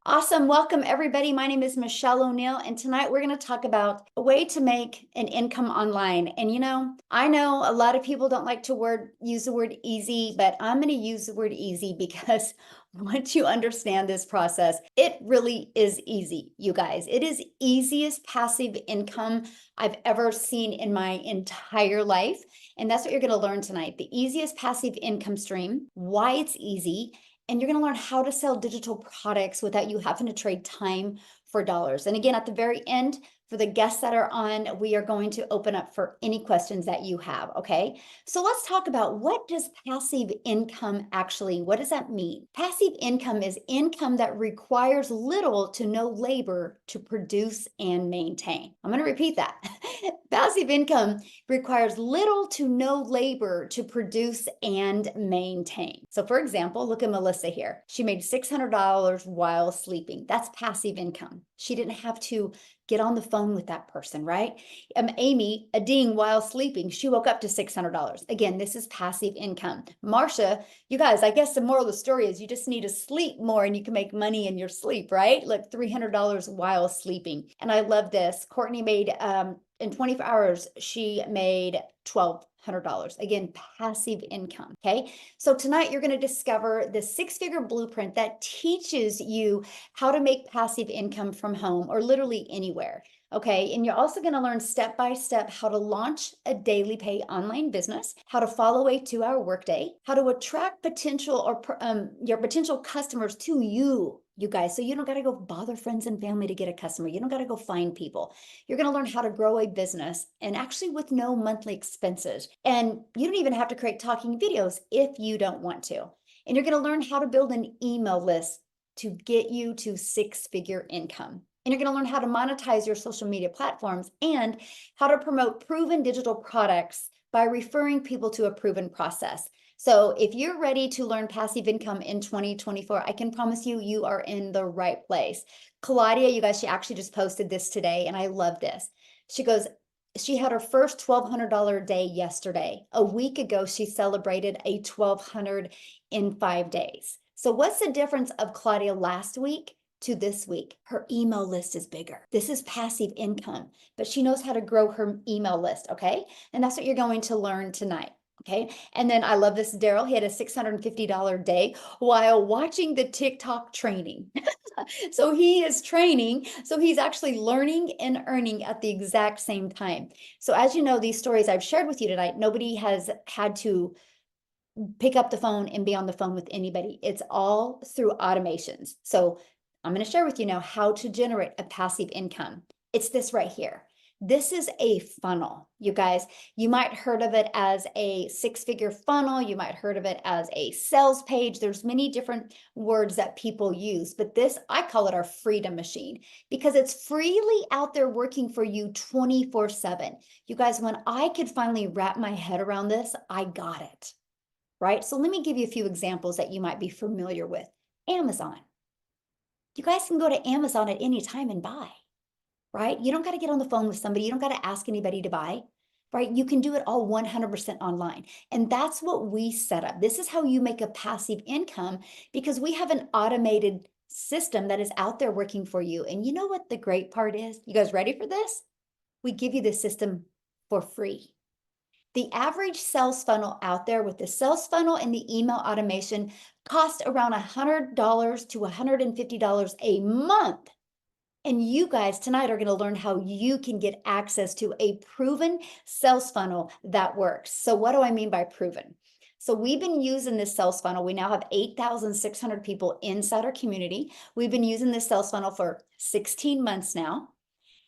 Awesome. Welcome, everybody. My name is Michelle O'Neill, and tonight we're going to talk about a way to make an income online. And I know a lot of people don't like to use the word easy, but I'm going to use the word easy because once you understand this process, it really is easy, you guys. It is easiest passive income I've ever seen in my entire life. And that's what you're going to learn tonight. The easiest passive income stream, why it's easy, and you're going to learn how to sell digital products without you having to trade time for dollars. And again, at the very end, for the guests that are on, we are going to open up for any questions that you have, okay? So let's talk about, what does passive income actually, what does that mean? Passive income is income that requires little to no labor to produce and maintain. I'm going to repeat that. Passive income requires little to no labor to produce and maintain. So for example, look at Melissa here. She made $600 while sleeping. That's passive income. She didn't have to get on the phone with that person, right? Amy, a ding while sleeping, she woke up to $600. Again, this is passive income. Marcia, you guys, I guess the moral of the story is you just need to sleep more and you can make money in your sleep, right? Like $300 while sleeping. And I love this. Courtney made, in 24 hours, she made $1,200. Again, passive income, okay? So tonight you're going to discover the six-figure blueprint that teaches you how to make passive income from home or literally anywhere, okay? And you're also going to learn step-by-step how to launch a daily pay online business, how to follow a 2-hour workday, how to attract your potential customers to you guys, so you don't got to go bother friends and family to get a customer. You don't got to go find people. You're going to learn how to grow a business, and actually with no monthly expenses. And you don't even have to create talking videos if you don't want to. And you're going to learn how to build an email list to get you to six-figure income. And you're going to learn how to monetize your social media platforms and how to promote proven digital products by referring people to a proven process. So if you're ready to learn passive income in 2024, I can promise you, you are in the right place. Claudia, you guys, she actually just posted this today, and I love this. She goes, she had her first $1,200 day yesterday. A week ago, she celebrated a $1,200 in 5 days. So what's the difference of Claudia last week to this week? Her email list is bigger. This is passive income, but she knows how to grow her email list, okay? And that's what you're going to learn tonight. Okay. And then I love this. Daryl, he had a $650 day while watching the TikTok training. So he is training. So he's actually learning and earning at the exact same time. So as you know, these stories I've shared with you tonight, nobody has had to pick up the phone and be on the phone with anybody. It's all through automations. So I'm going to share with you now how to generate a passive income. It's this right here. This is a funnel, you guys. You might heard of it as a six-figure funnel. You might heard of it as a sales page. There's many different words that people use, but this, I call it our freedom machine, because it's freely out there working for you 24/7. You guys, when I could finally wrap my head around this, I got it, right? So let me give you a few examples that you might be familiar with. Amazon. You guys can go to Amazon at any time and buy. Right? You don't got to get on the phone with somebody. You don't got to ask anybody to buy, right? You can do it all 100% online. And that's what we set up. This is how you make a passive income, because we have an automated system that is out there working for you. And you know what the great part is? You guys ready for this? We give you this system for free. The average sales funnel out there, with the sales funnel and the email automation, costs around $100 to $150 a month. And you guys tonight are going to learn how you can get access to a proven sales funnel that works. So what do I mean by proven? So we've been using this sales funnel. We now have 8,600 people inside our community. We've been using this sales funnel for 16 months now.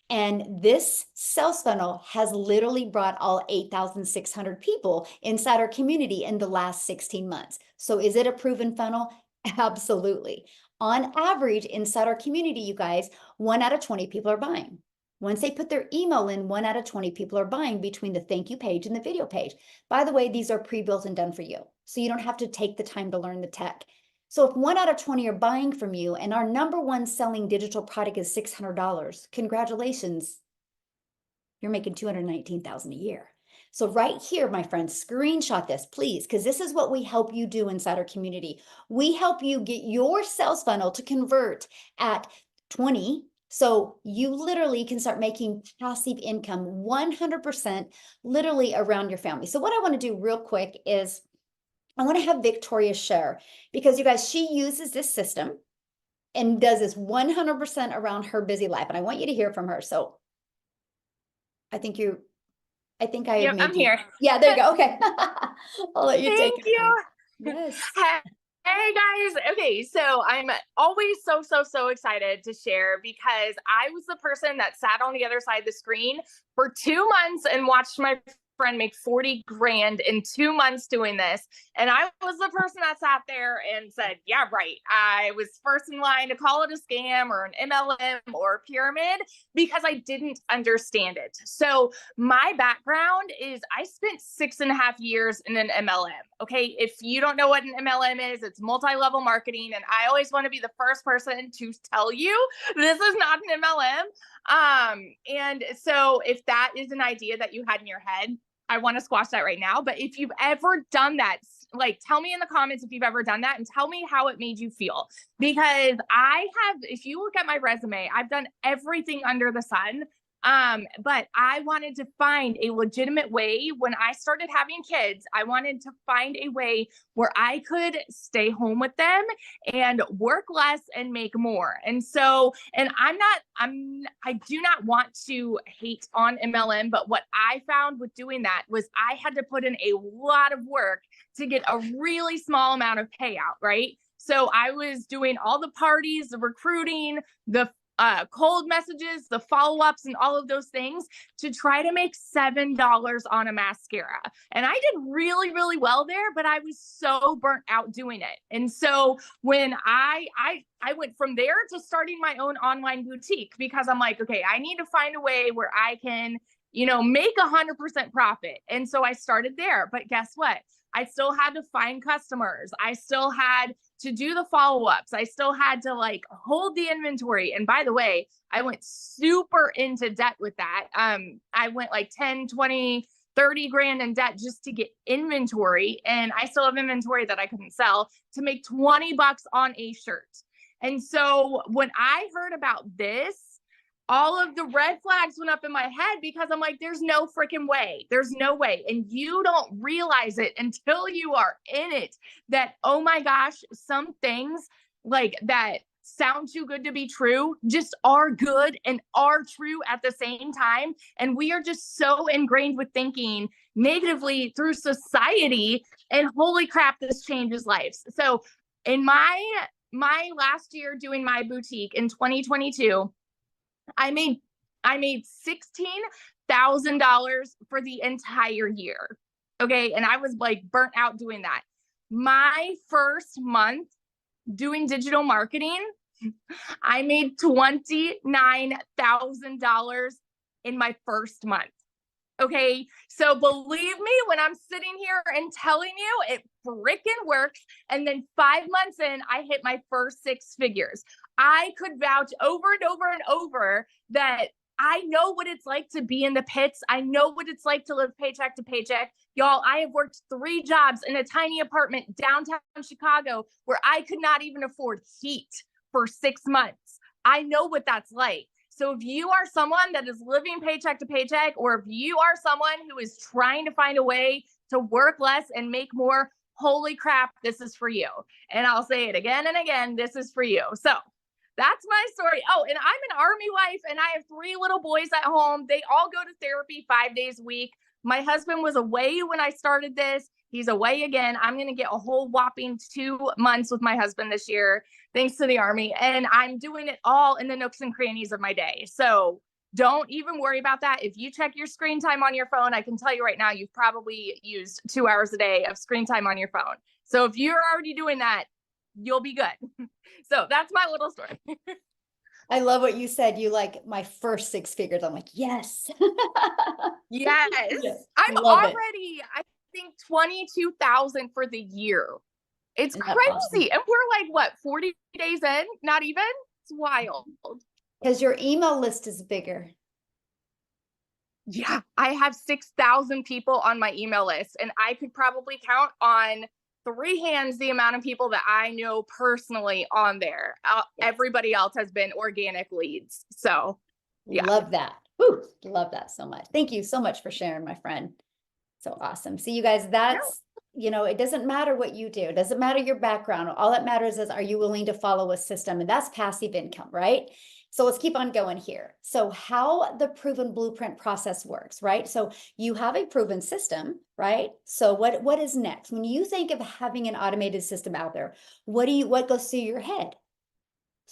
And this sales funnel has literally brought all 8,600 people inside our community in the last 16 months. So is it a proven funnel? Absolutely. On average, inside our community, you guys, 1 out of 20 people are buying. Once they put their email in, 1 out of 20 people are buying between the thank you page and the video page. By the way, these are pre-built and done for you, so you don't have to take the time to learn the tech. So if 1 out of 20 are buying from you, and our number one selling digital product is $600, congratulations, you're making $219,000 a year. So right here, my friends, screenshot this, please, because this is what we help you do inside our community. We help you get your sales funnel to convert at 20. So you literally can start making passive income 100% literally around your family. So what I want to do real quick is I want to have Victoria share, because you guys, she uses this system and does this 100% around her busy life. And I want you to hear from her. So I think I Yep, I'm made you. here. Yeah, there you go. Okay. I'll let you take Thank it away. you. Yes. Hey guys. Okay, so I'm always so excited to share, because I was the person that sat on the other side of the screen for 2 months and watched my friend make 40 grand in 2 months doing this. And I was the person that sat there and said, yeah, right. I was first in line to call it a scam or an MLM or a pyramid, because I didn't understand it. So my background is I spent 6.5 years in an MLM. Okay. If you don't know what an MLM is, it's multi-level marketing. And I always want to be the first person to tell you this is not an MLM. And so if that is an idea that you had in your head, I want to squash that right now. But if you've ever done that, like, tell me in the comments if you've ever done that, and tell me how it made you feel. Because I have, if you look at my resume, I've done everything under the sun. But I wanted to find a legitimate way. When I started having kids, I wanted to find a way where I could stay home with them and work less and make more. And so, and I do not want to hate on MLM, but what I found with doing that was I had to put in a lot of work to get a really small amount of payout, right? So I was doing all the parties, the recruiting, the cold messages, the follow-ups, and all of those things to try to make $7 on a mascara. And I did really well there, but I was so burnt out doing it. And so when I went from there to starting my own online boutique, because I'm like, okay, I need to find a way where I can, make 100% profit. And so I started there. But guess what? I still had to find customers. I still had to do the follow-ups. I still had to hold the inventory. And by the way, I went super into debt with that. I went 10, 20, 30 grand in debt just to get inventory. And I still have inventory that I couldn't sell to make $20 on a shirt. And so when I heard about this, all of the red flags went up in my head, because I'm like, there's no freaking way. There's no way. And you don't realize it until you are in it, that, oh my gosh, some things that sound too good to be true just are good and are true at the same time. And we are just so ingrained with thinking negatively through society, and holy crap, this changes lives. So in my last year doing my boutique in 2022, I made $16,000 for the entire year. Okay. And I was burnt out doing that. My first month doing digital marketing, I made $29,000 in my first month. Okay. So believe me, when I'm sitting here and telling you it freaking works. And then 5 months in, I hit my first 6 figures. I could vouch over and over and over that I know what it's like to be in the pits. I know what it's like to live paycheck to paycheck. Y'all, I have worked 3 jobs in a tiny apartment downtown Chicago where I could not even afford heat for 6 months. I know what that's like. So if you are someone that is living paycheck to paycheck, or if you are someone who is trying to find a way to work less and make more, holy crap, this is for you. And I'll say it again and again, this is for you. So that's my story. Oh, and I'm an Army wife, and I have 3 little boys at home. They all go to therapy 5 days a week. My husband was away when I started this. He's away again. I'm going to get a whole whopping 2 months with my husband this year, thanks to the Army. And I'm doing it all in the nooks and crannies of my day. So don't even worry about that. If you check your screen time on your phone, I can tell you right now, you've probably used 2 hours a day of screen time on your phone. So if you're already doing that, you'll be good. So that's my little story. I love what you said. You my first 6 figures. I'm like, yes. Yes. Yes. I'm Love it. already, I think 22,000 for the year. It's Isn't that awesome? crazy. And we're what, 40 days in? Not even? It's wild. Because your email list is bigger. Yeah, I have 6,000 people on my email list, and I could probably count on three hands the amount of people that I know personally on there. Yes. Everybody else has been organic leads. So, yeah. Love that. Woo, love that so much. Thank you so much for sharing, my friend. So awesome. See, you guys, that's, it doesn't matter what you do. It doesn't matter your background. All that matters is, are you willing to follow a system? And that's passive income, right? So let's keep on going here. So how the proven blueprint process works, right? So you have a proven system, right? So what is next? When you think of having an automated system out there, what goes through your head?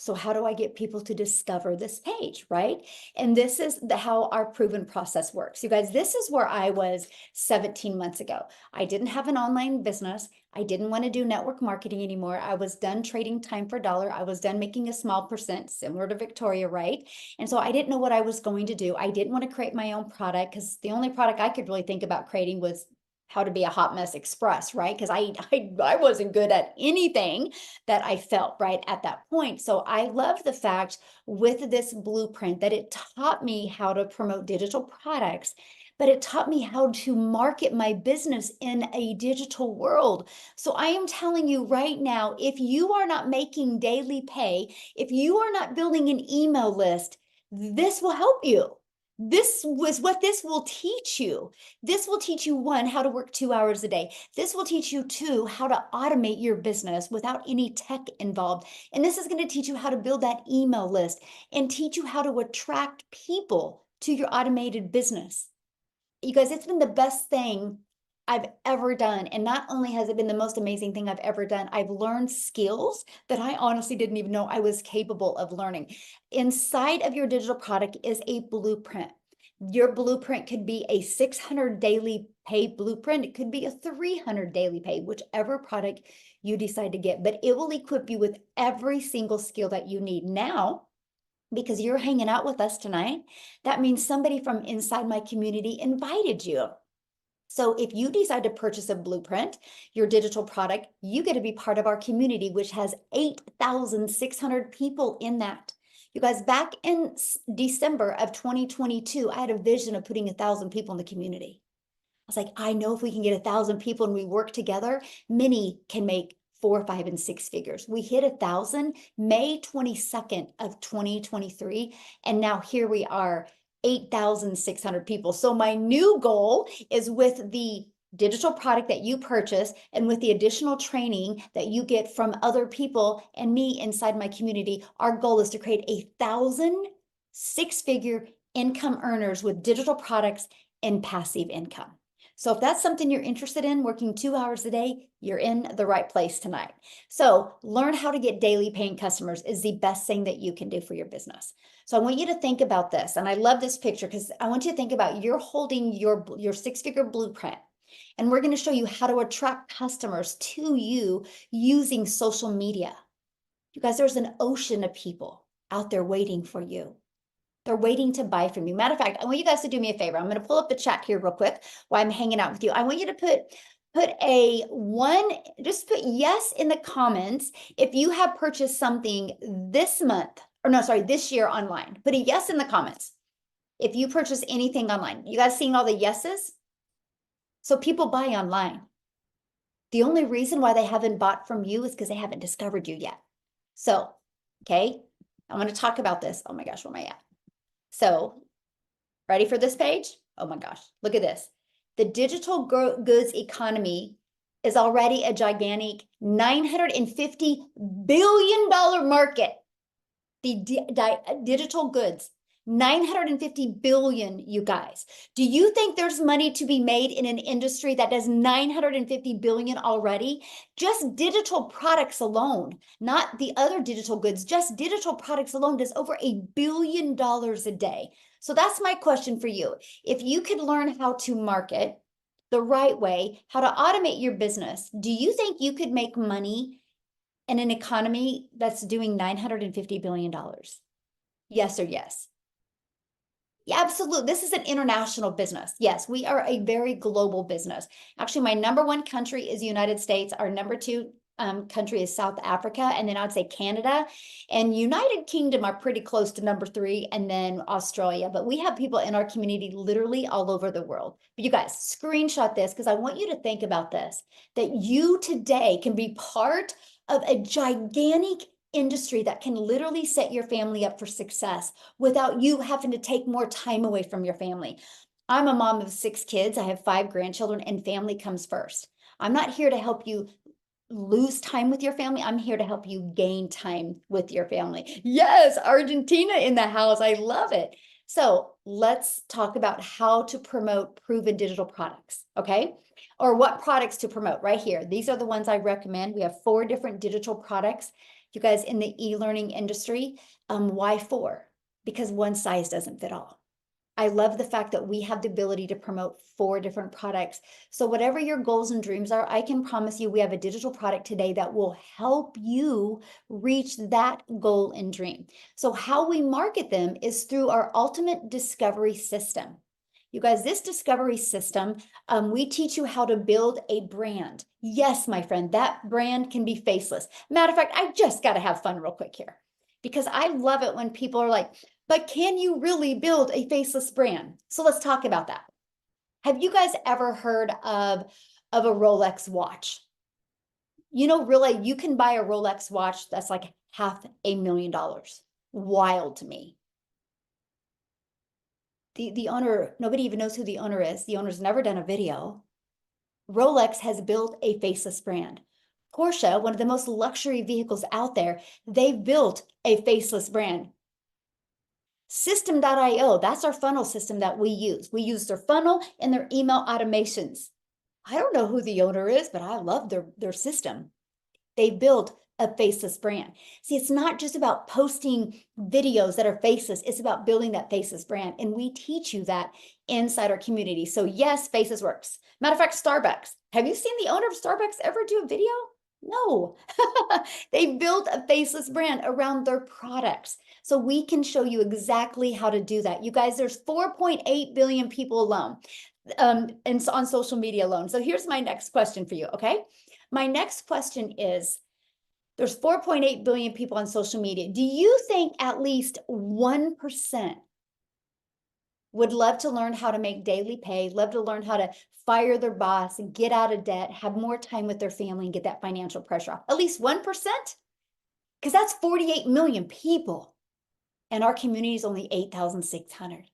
So how do I get people to discover this page, right? And this is how our proven process works. You guys, this is where I was 17 months ago. I didn't have an online business. I didn't want to do network marketing anymore. I was done trading time for dollar. I was done making a small percent, similar to Victoria, right? And so I didn't know what I was going to do. I didn't want to create my own product because the only product I could really think about creating was how to be a hot mess express, right? Because I wasn't good at anything that I felt right at that point. So I love the fact with this blueprint that it taught me how to promote digital products, but it taught me how to market my business in a digital world. So I am telling you right now, if you are not making daily pay, if you are not building an email list, this will help you. This was what this will teach you. This will teach you, one, how to work 2 hours a day. This will teach you, two, how to automate your business without any tech involved. And this is going to teach you how to build that email list and teach you how to attract people to your automated business. You guys, it's been the best thing I've ever done. And not only has it been the most amazing thing I've ever done, I've learned skills that I honestly didn't even know I was capable of learning. Inside of your digital product is a blueprint. Your blueprint could be a 600 daily pay blueprint. It could be a 300 daily pay, whichever product you decide to get, but it will equip you with every single skill that you need. Now, because you're hanging out with us tonight, that means somebody from inside my community invited you. So if you decide to purchase a blueprint, your digital product, you get to be part of our community, which has 8,600 people in that. You guys, back in December of 2022, I had a vision of putting 1,000 people in the community. I was like, I know if we can get 1,000 people and we work together, many can make 4, 5, and 6 figures. We hit 1,000 May 22nd of 2023. And now here we are, 8,600 people. So my new goal is, with the digital product that you purchase and with the additional training that you get from other people and me inside my community, our goal is to create 1,000 6-figure income earners with digital products and passive income. So if that's something you're interested in, working 2 hours a day, you're in the right place tonight. So learn how to get daily paying customers is the best thing that you can do for your business. So I want you to think about this. And I love this picture because I want you to think about, you're holding your 6-figure blueprint. And we're going to show you how to attract customers to you using social media. You guys, there's an ocean of people out there waiting for you. They're waiting to buy from you. Matter of fact, I want you guys to do me a favor. I'm going to pull up the chat here real quick while I'm hanging out with you. I want you to just put yes in the comments if you have purchased something this month, or no, sorry, this year online. Put a yes in the comments if you purchase anything online. You guys seeing all the yeses? So people buy online. The only reason why they haven't bought from you is because they haven't discovered you yet. So, okay, I want to talk about this. Oh my gosh, where am I at? So, ready for this page? Oh my gosh, look at this. The digital goods economy is already a gigantic $950 billion market. The digital goods, 950 billion, you guys. Do you think there's money to be made in an industry that does 950 billion already? Just digital products alone, not the other digital goods, just digital products alone does over $1 billion a day. So that's my question for you. If you could learn how to market the right way, how to automate your business, do you think you could make money in an economy that's doing $950 billion? Yes or yes? Yeah, absolutely. This is an international business. Yes, we are a very global business. Actually, my number one country is United States. Our number two country is South Africa, and then I'd say Canada, and United Kingdom are pretty close to number 3, and then Australia. But we have people in our community literally all over the world. But you guys, screenshot this because I want you to think about this, that you today can be part of a gigantic industry that can literally set your family up for success without you having to take more time away from your family. I'm a mom of 6 kids. I have 5 grandchildren, and family comes first. I'm not here to help you lose time with your family. I'm here to help you gain time with your family. Yes, Argentina in the house. I love it. So let's talk about how to promote proven digital products, okay? Or what products to promote right here. These are the ones I recommend. We have 4 different digital products. You guys in the e-learning industry, why 4? Because one size doesn't fit all. I love the fact that we have the ability to promote 4 different products. So whatever your goals and dreams are, I can promise you we have a digital product today that will help you reach that goal and dream. So how we market them is through our ultimate discovery system. You guys, this discovery system, we teach you how to build a brand. Yes, my friend, that brand can be faceless. Matter of fact, I just got to have fun real quick here because I love it when people are like, but can you really build a faceless brand? So let's talk about that. Have you guys ever heard of a Rolex watch? You know, really, you can buy a Rolex watch that's like $500,000. Wild to me. The owner, nobody even knows who the owner is. The owner's never done a video. Rolex has built a faceless brand. Porsche, one of the most luxury vehicles out there, they've built a faceless brand. System.io, that's our funnel system that we use. We use their funnel and their email automations. I don't know who the owner is, but I love their system. They built a faceless brand. See, it's not just about posting videos that are faceless. It's about building that faceless brand. And we teach you that inside our community. So yes, faceless works. Matter of fact, Starbucks. Have you seen the owner of Starbucks ever do a video? No. They built a faceless brand around their products. So we can show you exactly how to do that. You guys, there's 4.8 billion people alone and on social media alone. So here's my next question for you, okay? My next question is, there's 4.8 billion people on social media. Do you think at least 1% would love to learn how to make daily pay, love to learn how to fire their boss, get out of debt, have more time with their family, and get that financial pressure off? At least 1%? Because that's 48 million people. And our community is only 8,600.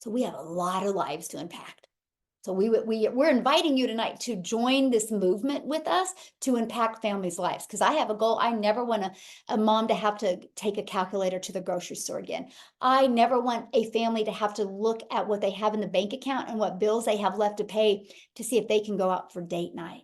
So we have a lot of lives to impact. So we're inviting you tonight to join this movement with us to impact families' lives. Because I have a goal. I never want a mom to have to take a calculator to the grocery store again. I never want a family to have to look at what they have in the bank account and what bills they have left to pay to see if they can go out for date night.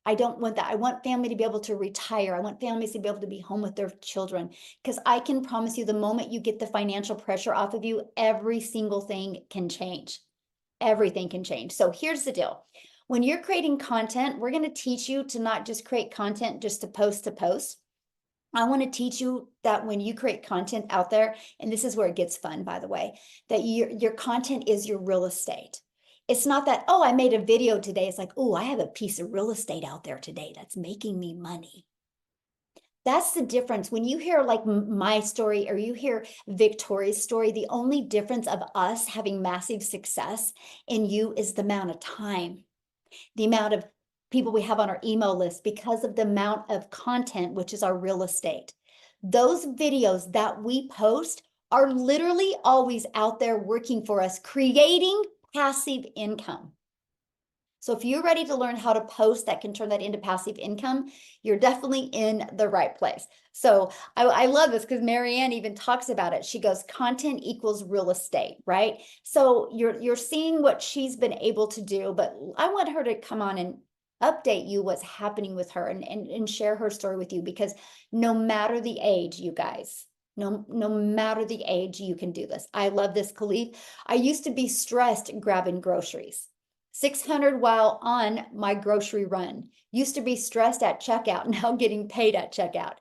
I don't want that. I want family to be able to retire. I want families to be able to be home with their children, because I can promise you the moment you get the financial pressure off of you, every single thing can change. Everything can change. So here's the deal. When you're creating content, we're going to teach you to not just create content just to post. I want to teach you that when you create content out there, and this is where it gets fun, by the way, that your content is your real estate. It's not that, oh, I made a video today. It's like, oh, I have a piece of real estate out there today that's making me money. That's the difference. When you hear like my story or you hear Victoria's story, the only difference of us having massive success in you is the amount of time, the amount of people we have on our email list because of the amount of content, which is our real estate. Those videos that we post are literally always out there working for us, creating passive income. So if you're ready to learn how to post that can turn that into passive income, you're definitely in the right place. So I love this because Marianne even talks about it. She goes, content equals real estate, right? So you're seeing what she's been able to do, but I want her to come on and update you what's happening with her and share her story with you, because no matter the age, you guys, no matter the age, you can do this. I love this, Khalif. I used to be stressed grabbing groceries. 600 while on my grocery run. Used to be stressed at checkout, now getting paid at checkout.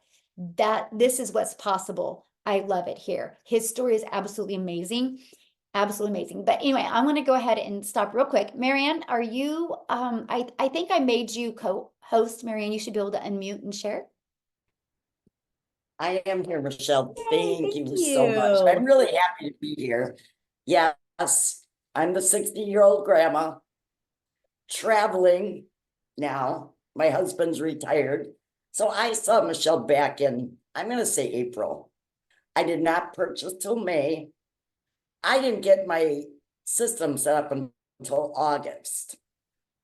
This is what's possible. I love it here. His story is absolutely amazing. Absolutely amazing. But anyway, I'm going to go ahead and stop real quick. Marianne, are you, I think I made you co-host. Marianne, you should be able to unmute and share. I am here, Michelle. Yay, Thank thank you so much. I'm you. really happy to be here. Yes, I'm the 60-year-old grandma traveling now. My husband's retired. So I saw Michelle back in, I'm going to say April. I did not purchase till May. I didn't get my system set up until August.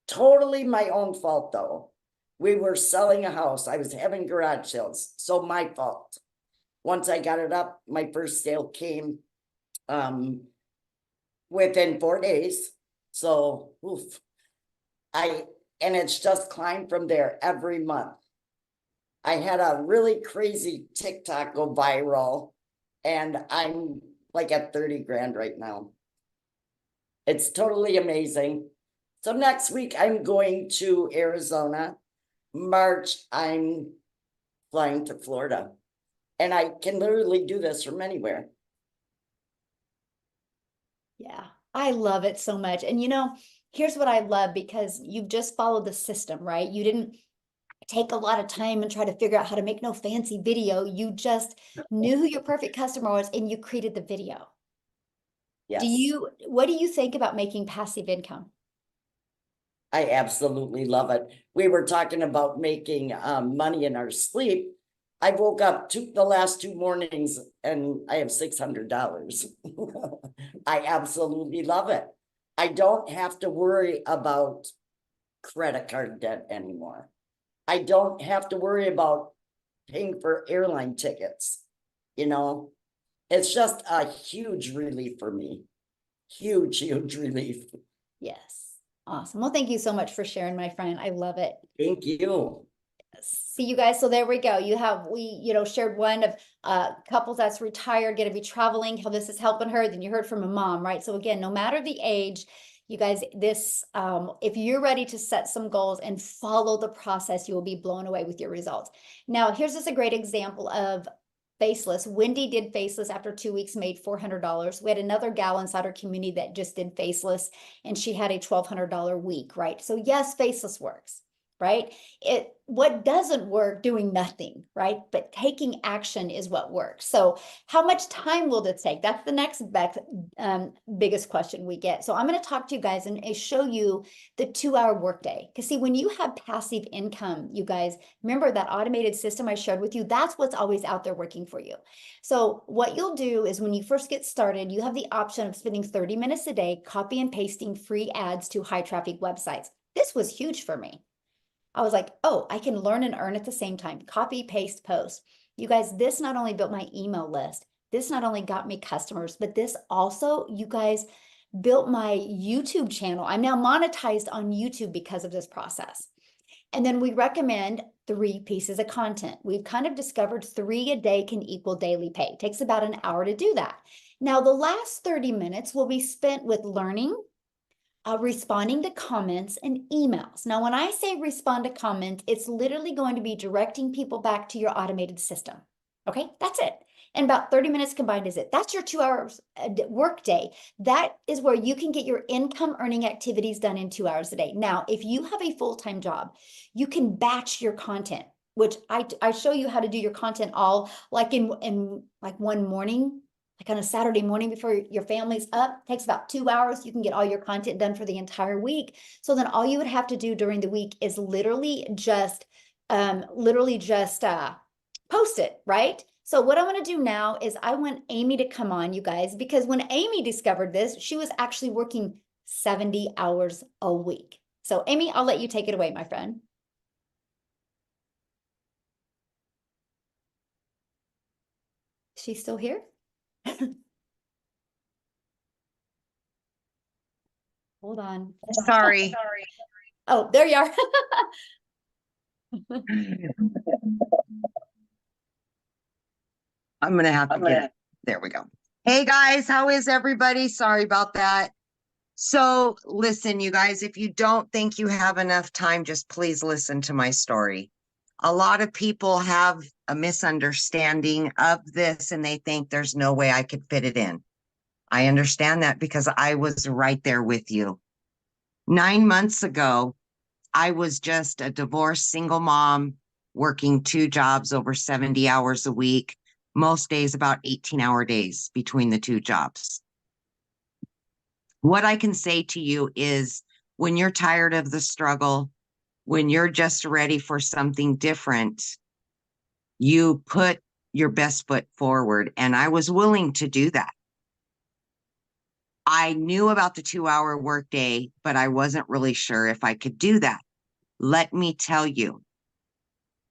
Totally my own fault, though. We were selling a house. I was having garage sales, so my fault. Once I got it up, my first sale came within 4 days. So, oof. And it's just climbed from there every month. I had a really crazy TikTok go viral, and I'm like at 30 grand right now. It's totally amazing. So next week I'm going to Arizona. March, I'm flying to Florida. And I can literally do this from anywhere. Yeah, I love it so much. And here's what I love, because you've just followed the system, right? You didn't take a lot of time and try to figure out how to make no fancy video. You just knew who your perfect customer was and you created the video. Yes. What do you think about making passive income? I absolutely love it. We were talking about making money in our sleep. I woke up the last 2 mornings and I have $600. I absolutely love it. I don't have to worry about credit card debt anymore. I don't have to worry about paying for airline tickets. It's just a huge relief for me. Huge, huge relief. Yes. Awesome. Well, thank you so much for sharing, my friend. I love it. Thank you. See you guys. So there we go. We shared one of couples that's retired, going to be traveling, how this is helping her. Then you heard from a mom, right? So again, no matter the age, you guys, if you're ready to set some goals and follow the process, you will be blown away with your results. Now, here's just a great example of faceless. Wendy did faceless after 2 weeks, made $400. We had another gal inside our community that just did faceless, and she had a $1,200 week, right? So yes, faceless works, right? What doesn't work, doing nothing, right? But taking action is what works. So how much time will this take? That's the next biggest question we get. So I'm going to talk to you guys and show you the 2-hour workday. Because see, when you have passive income, you guys, remember that automated system I shared with you, that's what's always out there working for you. So what you'll do is when you first get started, you have the option of spending 30 minutes a day, copy and pasting free ads to high traffic websites. This was huge for me. I was like, oh, I can learn and earn at the same time. Copy, paste, post. You guys, this not only built my email list, this not only got me customers, but this also, you guys, built my YouTube channel. I'm now monetized on YouTube because of this process. And then we recommend 3 pieces of content. We've kind of discovered 3 a day can equal daily pay. It takes about an hour to do that. Now, the last 30 minutes will be spent with learning, responding to comments and emails. Now, when I say respond to comments, it's literally going to be directing people back to your automated system. Okay, that's it. And about 30 minutes combined is it. That's your 2 hours work day. That is where you can get your income earning activities done in 2 hours a day. Now, if you have a full-time job, you can batch your content, which I show you how to do your content all like in like one morning, like on a Saturday morning before your family's up. It takes about 2 hours. You can get all your content done for the entire week. So then all you would have to do during the week is literally just post it, right? So what I want to do now is I want Amy to come on, you guys, because when Amy discovered this, she was actually working 70 hours a week. So Amy, I'll let you take it away, my friend. She's still here? Hold on. Sorry. Oh, there you are. I'm going to have to get it. There we go. Hey guys, how is everybody? Sorry about that. So listen, you guys, if you don't think you have enough time, just please listen to my story. A lot of people have a misunderstanding of this and they think there's no way I could fit it in. I understand that because I was right there with you. 9 months ago, I was just a divorced single mom working 2 jobs over 70 hours a week, most days about 18-hour days between the 2 jobs. What I can say to you is when you're tired of the struggle, when you're just ready for something different, you put your best foot forward. And I was willing to do that. I knew about the 2-hour workday, but I wasn't really sure if I could do that. Let me tell you,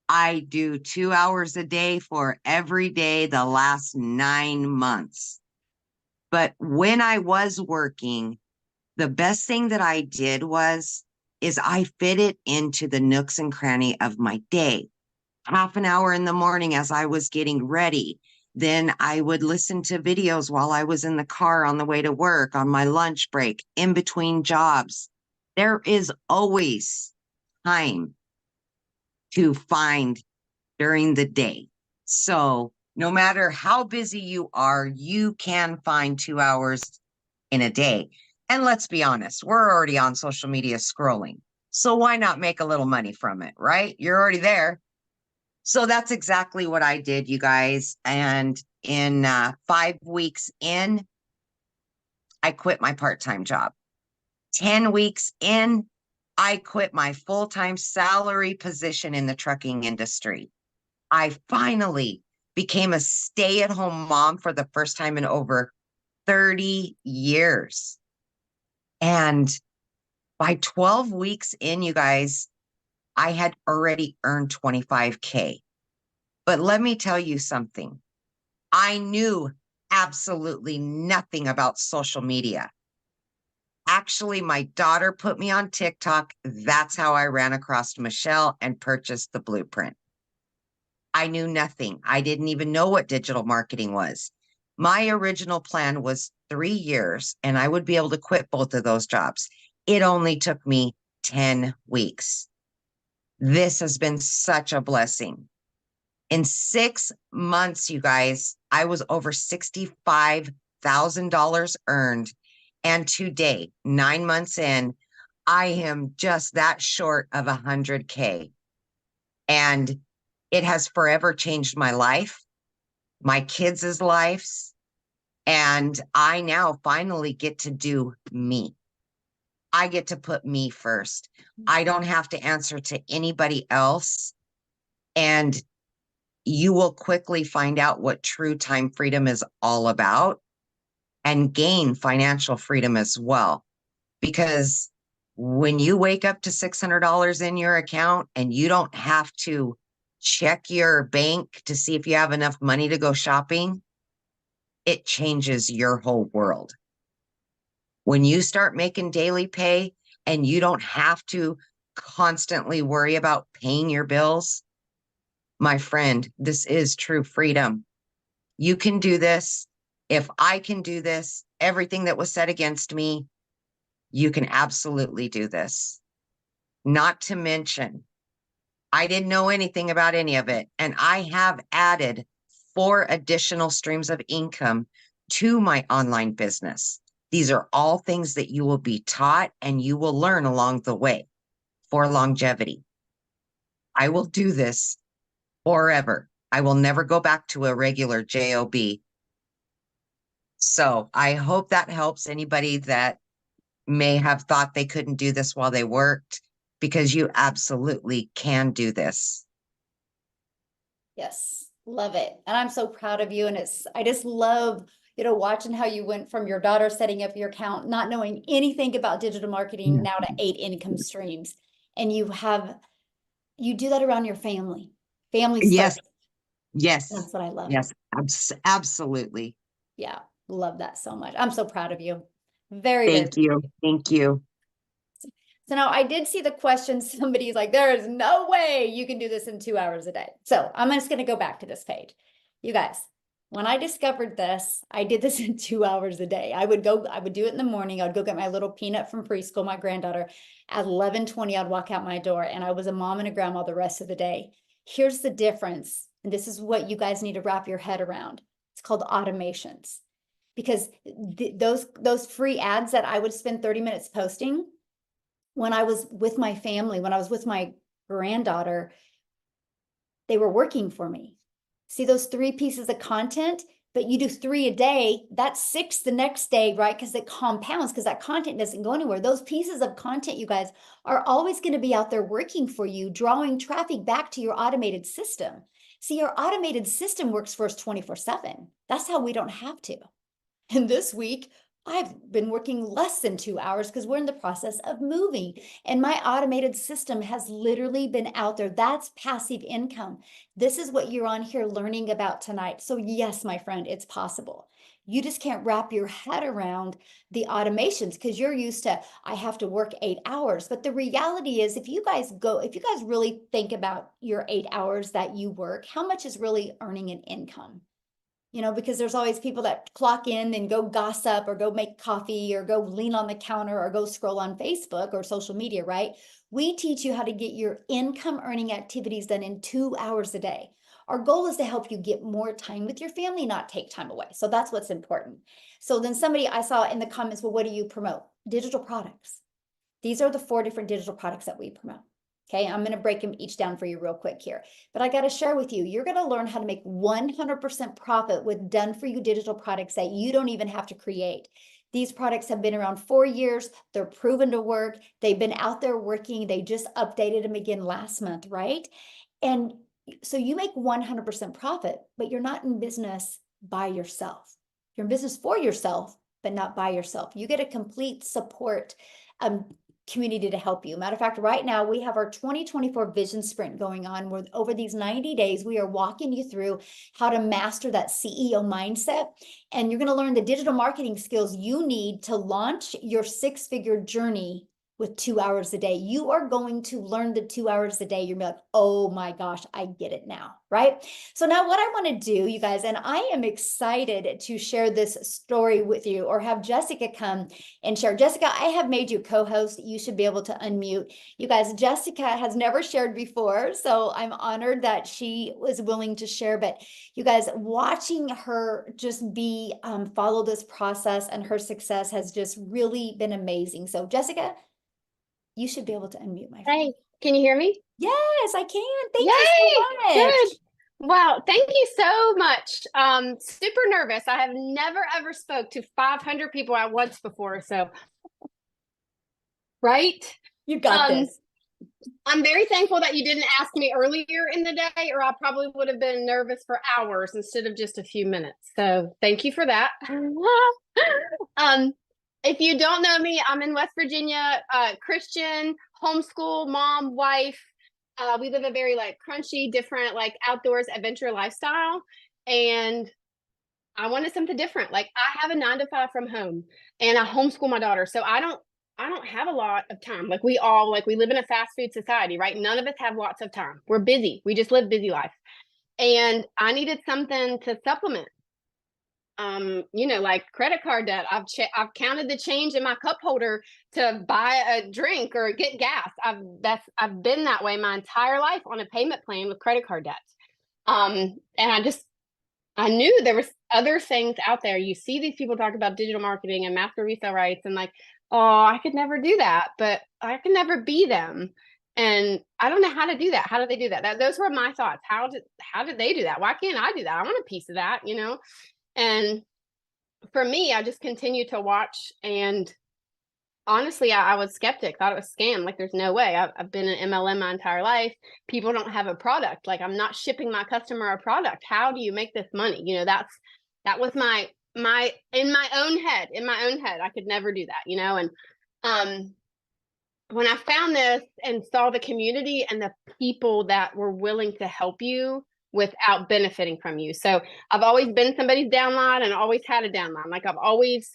I do 2 hours a day for every day the last 9 months. But when I was working, the best thing that I did is I fit it into the nooks and cranny of my day. Half an hour in the morning as I was getting ready. Then I would listen to videos while I was in the car on the way to work, on my lunch break, in between jobs. There is always time to find during the day. So no matter how busy you are, you can find 2 hours in a day. And let's be honest, we're already on social media scrolling. So why not make a little money from it, right? You're already there. So that's exactly what I did, you guys. And in 5 weeks in, I quit my part-time job. 10 weeks in, I quit my full-time salary position in the trucking industry. I finally became a stay-at-home mom for the first time in over 30 years. And by 12 weeks in, you guys, I had already earned 25K. But let me tell you something. I knew absolutely nothing about social media. Actually, my daughter put me on TikTok. That's how I ran across Michelle and purchased the blueprint. I knew nothing. I didn't even know what digital marketing was. My original plan was 3 years and I would be able to quit both of those jobs. It only took me 10 weeks. This has been such a blessing. In 6 months, you guys, I was over $65,000 earned. And today, 9 months in, I am just that short of 100K. And it has forever changed my life, my kids' lives. And I now finally get to do me. I get to put me first. I don't have to answer to anybody else. And you will quickly find out what true time freedom is all about and gain financial freedom as well. Because when you wake up to $600 in your account and you don't have to check your bank to see if you have enough money to go shopping, it changes your whole world. When you start making daily pay and you don't have to constantly worry about paying your bills, my friend, this is true freedom. You can do this. If I can do this, everything that was said against me, you can absolutely do this. Not to mention, I didn't know anything about any of it. And I have added 4 additional streams of income to my online business. These are all things that you will be taught and you will learn along the way for longevity. I will do this forever. I will never go back to a regular job. So I hope that helps anybody that may have thought they couldn't do this while they worked, because you absolutely can do this. Yes, love it. And I'm so proud of you. And I just love, watching how you went from your daughter setting up your account, not knowing anything about digital marketing, now to 8 income streams. And you do that around your family. Families Yes, first. yes, That's what I love. yes, absolutely. Yeah, love that so much. I'm so proud of you. Very, Thank you. Thank you. So now I did see the question. Somebody's like, there is no way you can do this in 2 hours a day. So I'm just going to go back to this page. You guys, when I discovered this, I did this in 2 hours a day. I would do it in the morning. I would go get my little peanut from preschool, my granddaughter. At 11:20, I'd walk out my door, and I was a mom and a grandma the rest of the day. Here's the difference. And this is what you guys need to wrap your head around. It's called automations. because those free ads that I would spend 30 minutes posting when I was with my family, when I was with my granddaughter, they were working for me. See those 3 pieces of content, but you do 3 a day, that's 6 the next day, right? Because it compounds, because that content doesn't go anywhere. Those pieces of content, you guys, are always going to be out there working for you, drawing traffic back to your automated system. See, your automated system works for us 24/7. That's how we don't have to. And this week, I've been working less than 2 hours because we're in the process of moving. And my automated system has literally been out there. That's passive income. This is what you're on here learning about tonight. So yes, my friend, it's possible. You just can't wrap your head around the automations because you're used to, I have to work 8 hours. But the reality is, if you guys really think about your 8 hours that you work, how much is really earning an income? You know, because there's always people that clock in and go gossip or go make coffee or go lean on the counter or go scroll on Facebook or social media, right? We teach you how to get your income earning activities done in 2 hours a day. Our goal is to help you get more time with your family, not take time away. So that's what's important. So then somebody I saw in the comments, well, what do you promote? Digital products. These are the 4 different digital products that we promote. Okay, I'm going to break them each down for you real quick here. But I got to share with you, you're going to learn how to make 100% profit with done for you digital products that you don't even have to create. These products have been around 4 years. They're proven to work. They've been out there working. They just updated them again last month, right? And so you make 100% profit, but you're not in business by yourself. You're in business for yourself, but not by yourself. You get a complete support community to help you. Matter of fact, right now we have our 2024 vision sprint going on, where over these 90 days, we are walking you through how to master that CEO mindset. And you're going to learn the digital marketing skills you need to launch your 6-figure journey with 2 hours a day. You are going to learn the 2 hours a day. You're gonna be like, oh my gosh, I get it now, right? So now what I want to do, you guys, and I am excited to share this story with you, or have Jessica come and share. Jessica, I have made you co-host. You should be able to unmute. You guys, Jessica has never shared before, so I'm honored that she was willing to share. But you guys, watching her just be follow this process and her success has just really been amazing. So Jessica, you should be able to unmute, my friend. Hey, can you hear me? Yes, I can. Thank Yay! you so much. Good. Wow, thank you so much. Super nervous. I have never ever spoke to 500 people at once before, so right? You got this. I'm very thankful that you didn't ask me earlier in the day, or I probably would have been nervous for hours instead of just a few minutes. So thank you for that. If you don't know me, I'm in West Virginia, Christian, homeschool, mom, wife. We live a very like crunchy, different, like outdoors adventure lifestyle. And I wanted something different. Like I have a 9-to-5 from home and I homeschool my daughter. So I don't have a lot of time. Like we live in a fast food society, right? None of us have lots of time. We're busy. We just live busy life. And I needed something to supplement. Like credit card debt. I've counted the change in my cup holder to buy a drink or get gas. I've been that way my entire life on a payment plan with credit card debt. And I knew there was other things out there. You see these people talk about digital marketing and master resale rights and like, oh, I could never do that, but I can never be them. And I don't know how to do that. How do they do that? Those were my thoughts. How did they do that? Why can't I do that? I want a piece of that, And for me, I just continued to watch, and honestly, I was skeptic, thought it was a scam. Like, there's no way. I've been in MLM my entire life. People don't have a product. Like, I'm not shipping my customer a product. How do you make this money? That was my in my own head, I could never do that, And when I found this and saw the community and the people that were willing to help you without benefiting from you. So I've always been somebody's downline and always had a downline. Like I've always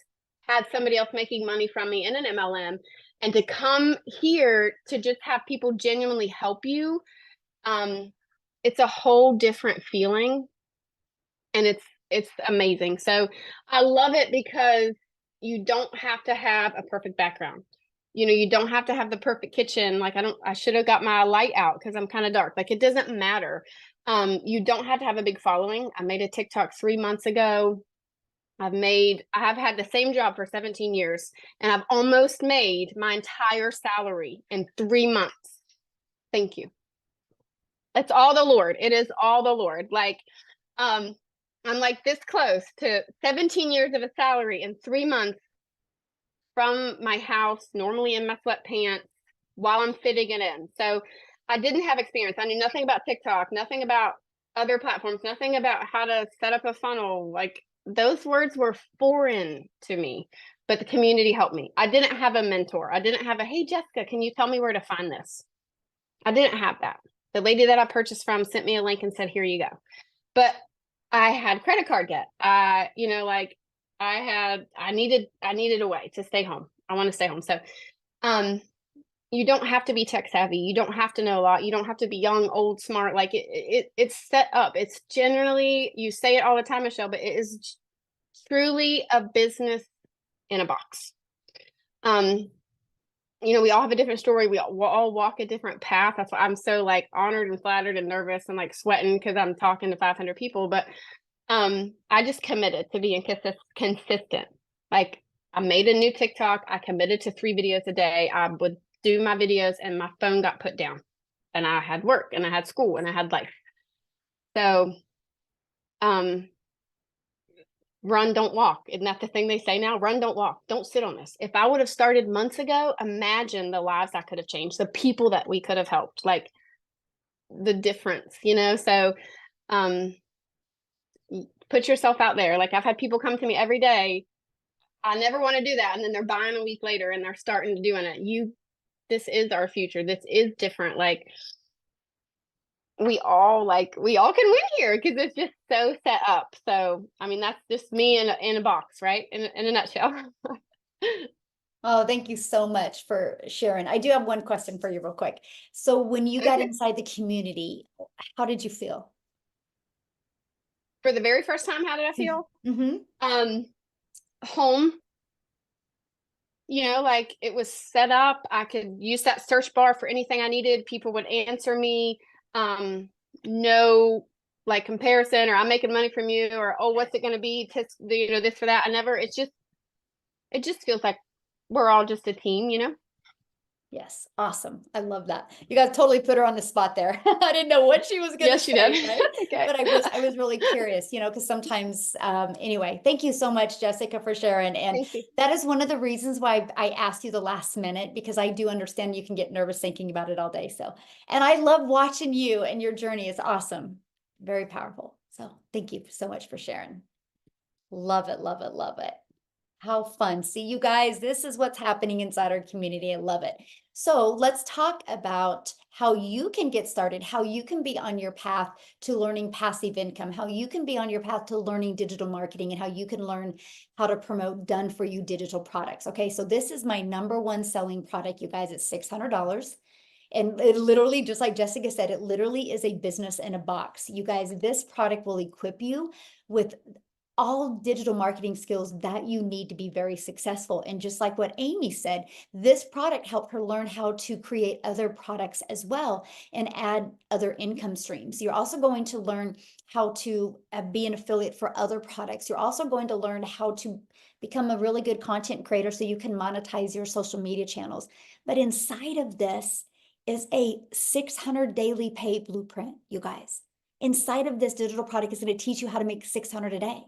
had somebody else making money from me in an MLM, and to come here to just have people genuinely help you. It's a whole different feeling, and it's amazing. So I love it because you don't have to have a perfect background. You don't have to have the perfect kitchen. Like I should have got my light out because I'm kind of dark. Like it doesn't matter. You don't have to have a big following. I made a TikTok 3 months ago. I have had the same job for 17 years, and I've almost made my entire salary in 3 months. Thank you. It's all the Lord. It is all the Lord. Like, I'm like this close to 17 years of a salary in 3 months from my house, normally in my sweatpants, while I'm fitting it in. So I didn't have experience. I knew nothing about TikTok, nothing about other platforms, nothing about how to set up a funnel. Like, those words were foreign to me, but the community helped me. I didn't have a mentor. I didn't have a, hey, Jessica, can you tell me where to find this? I didn't have that. The lady that I purchased from sent me a link and said, here you go. But I had credit card debt. You know, like I needed a way to stay home. I want to stay home. So, you don't have to be tech savvy. You don't have to know a lot. You don't have to be young, old, smart. Like it's set up. It's generally, you say it all the time, Michelle, but it is truly a business in a box. You know, we all have a different story. We'll all walk a different path. That's why I'm so like honored and flattered and nervous and like sweating because I'm talking to 500 people. But I just committed to being consistent. Like, I made a new TikTok. I committed to 3 videos a day. I would do my videos and my phone got put down, and I had work and I had school and I had life. So, run, don't walk. Isn't that the thing they say now? Run, don't walk. Don't sit on this. If I would have started months ago, imagine the lives I could have changed, the people that we could have helped, like the difference, you know? So, put yourself out there. Like, I've had people come to me every day. I never want to do that. And then they're buying a week later and they're starting to doing it. This is our future. This is different. Like, we all can win here because it's just so set up. So, I mean, that's just me in a box, right? In a nutshell. Oh, thank you so much for sharing. I do have one question for you real quick. So when you got inside the community, how did you feel? For the very first time, how did I feel? Mm-hmm. Home. You know, like, it was set up. I could use that search bar for anything I needed. People would answer me. No, like, comparison, or I'm making money from you, or, oh, what's it going to be? You know, this for that. It just feels like we're all just a team, you know? Yes. Awesome. I love that. You guys totally put her on the spot there. I didn't know what she was going to Yes, say, she did. right? Okay. But I was really curious, you know, because sometimes, anyway, thank you so much, Jessica, for sharing. And Thank you. that is one of the reasons why I asked you the last minute, because I do understand you can get nervous thinking about it all day. So, and I love watching you and your journey. It's awesome. Very powerful. So thank you so much for sharing. Love it, love it, love it. How fun. See, you guys, this is what's happening inside our community. I love it. So let's talk about how you can get started, how you can be on your path to learning passive income, how you can be on your path to learning digital marketing, and how you can learn how to promote done for you digital products. Okay, so this is my #1 selling product, you guys. It's $600. And it literally, just like Jessica said, it literally is a business in a box. You guys, this product will equip you with all digital marketing skills that you need to be very successful. And just like what Amy said, this product helped her learn how to create other products as well and add other income streams. You're also going to learn how to be an affiliate for other products. You're also going to learn how to become a really good content creator so you can monetize your social media channels. But inside of this is a 600 daily pay blueprint, you guys. Inside of this digital product is going to teach you how to make 600 a day.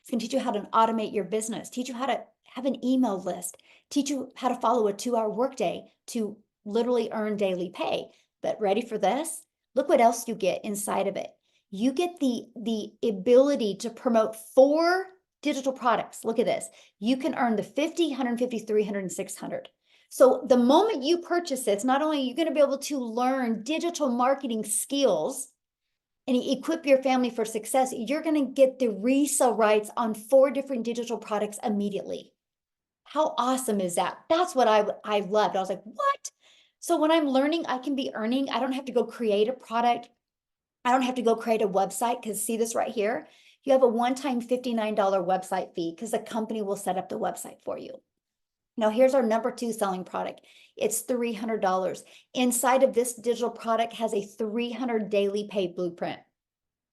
It's going to teach you how to automate your business, teach you how to have an email list, teach you how to follow a 2-hour workday to literally earn daily pay. But ready for this? Look what else you get inside of it. You get the ability to promote 4 digital products. Look at this. You can earn the 50, 150, 300, and 600. So the moment you purchase this, not only are you going to be able to learn digital marketing skills and equip your family for success, you're going to get the resale rights on 4 different digital products immediately. How awesome is that? That's what I loved. I was like, what? So when I'm learning, I can be earning. I don't have to go create a product. I don't have to go create a website, because see this right here? You have a one-time $59 website fee because the company will set up the website for you. Now, here's our #2 selling product. It's $300. Inside of this digital product has a 300 daily pay blueprint.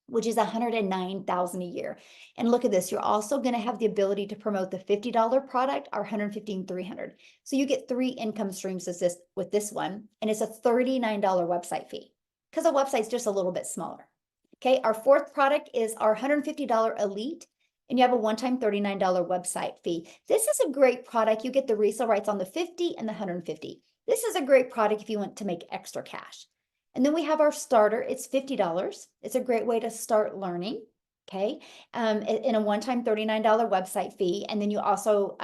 which is 109,000 a year. And look at this, you're also going to have the ability to promote the $50 product or 150 and 300. So you get 3 income streams with this one, and it's a $39 website fee because the website's just a little bit smaller. Okay, our fourth product is our $150 Elite, and you have a one-time $39 website fee. This is a great product. You get the resale rights on the 50 and the 150. This is a great product if you want to make extra cash. And then we have our starter. It's $50. It's a great way to start learning. Okay, in a one-time $39 website fee. And then you also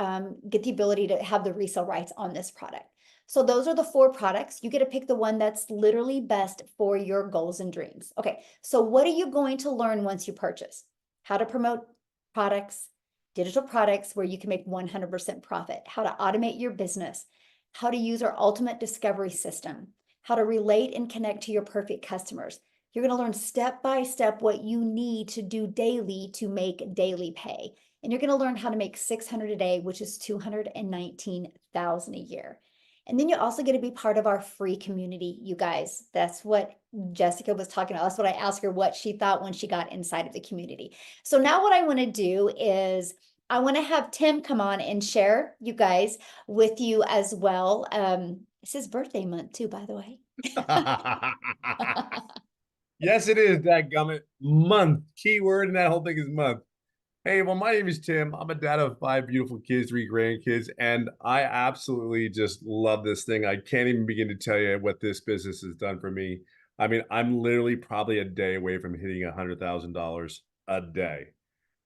get the ability to have the resale rights on this product. So those are the 4 products. You get to pick the one that's literally best for your goals and dreams. Okay, so what are you going to learn once you purchase? How to promote products, digital products where you can make 100% profit, how to automate your business, how to use our ultimate discovery system, how to relate and connect to your perfect customers. You're going to learn step by step what you need to do daily to make daily pay. And you're going to learn how to make 600 a day, which is 219,000 a year. And then you're also going to be part of our free community, you guys. That's what Jessica was talking about. That's what I asked her, what she thought when she got inside of the community. So now what I want to do is I want to have Tim come on and share, you guys, with you as well. It's his birthday month too, by the way. Yes, it is, dadgummit. Month. Keyword in that whole thing is month. Hey, well, my name is Tim. I'm a dad of 5 beautiful kids, 3 grandkids, and I absolutely just love this thing. I can't even begin to tell you what this business has done for me. I mean, I'm literally probably a day away from hitting $100,000 a day.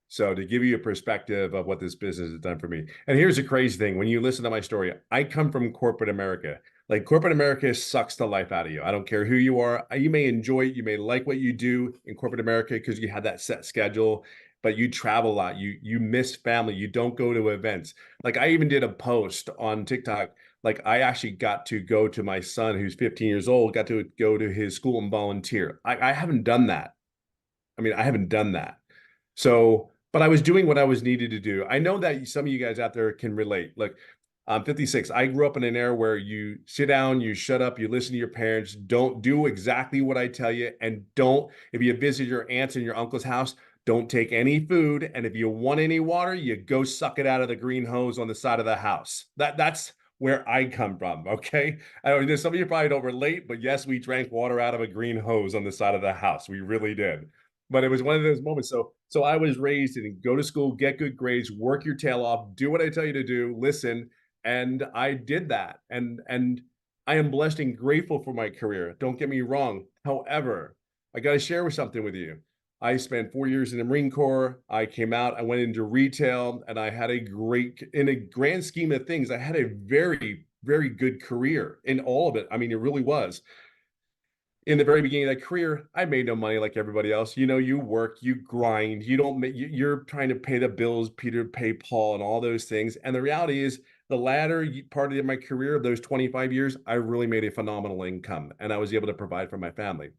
So to give you a perspective of what this business has done for me. And here's the crazy thing. When you listen to my story, I come from corporate America. Like corporate America sucks the life out of you. I don't care who you are. You may enjoy it. You may like what you do in corporate America because you have that set schedule, but you travel a lot. You miss family. You don't go to events. Like I even did a post on TikTok. Like I actually got to go to my son who's 15 years old, got to go to his school and volunteer. I haven't done that. I mean, I haven't done that. So, but I was doing what I was needed to do. I know that some of you guys out there can relate. Look, I'm 56. I grew up in an era where you sit down, you shut up, you listen to your parents, don't do exactly what I tell you, and don't, if you visit your aunts and your uncle's house, don't take any food. And if you want any water, you go suck it out of the green hose on the side of the house. That's where I come from, okay? I know some of you probably don't relate, but yes, we drank water out of a green hose on the side of the house. We really did. But it was one of those moments. So I was raised in go to school, get good grades, work your tail off, do what I tell you to do, listen. And I did that. And I am blessed and grateful for my career. Don't get me wrong. However, I got to share with something with you. I spent 4 years in the Marine Corps. I came out, I went into retail, and I had in a grand scheme of things, I had a very, very good career in all of it. I mean, it really was. In the very beginning of that career, I made no money like everybody else. You know, you work, you grind, you don't make, you're trying to pay the bills, Peter, pay Paul, and all those things. And the reality is, the latter part of my career, of those 25 years, I really made a phenomenal income, and I was able to provide for my family.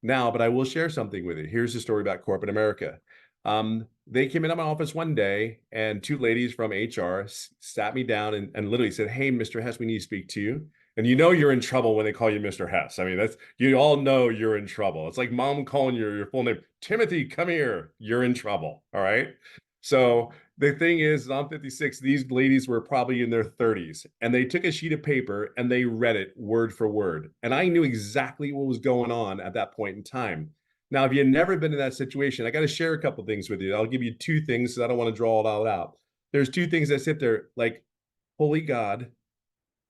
Now, but I will share something with you. Here's the story about corporate America. They came into my office one day, and 2 ladies from HR sat me down and literally said, "Hey, Mr. Hess, we need to speak to you." And you know you're in trouble when they call you Mr. Hess. I mean, that's, you all know you're in trouble. It's like mom calling your full name. Timothy, come here. You're in trouble. All right. So the thing is, I'm 56. These ladies were probably in their 30s, and they took a sheet of paper and they read it word for word. And I knew exactly what was going on at that point in time. Now, if you've never been in that situation, I got to share a couple things with you. I'll give you 2 things because I don't want to draw it all out. There's 2 things that sit there like, holy God,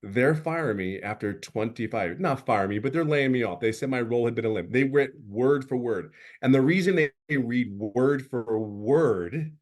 they're firing me after 25, not fire me, but they're laying me off. They said my role had been eliminated. They read word for word. And the reason they read word for word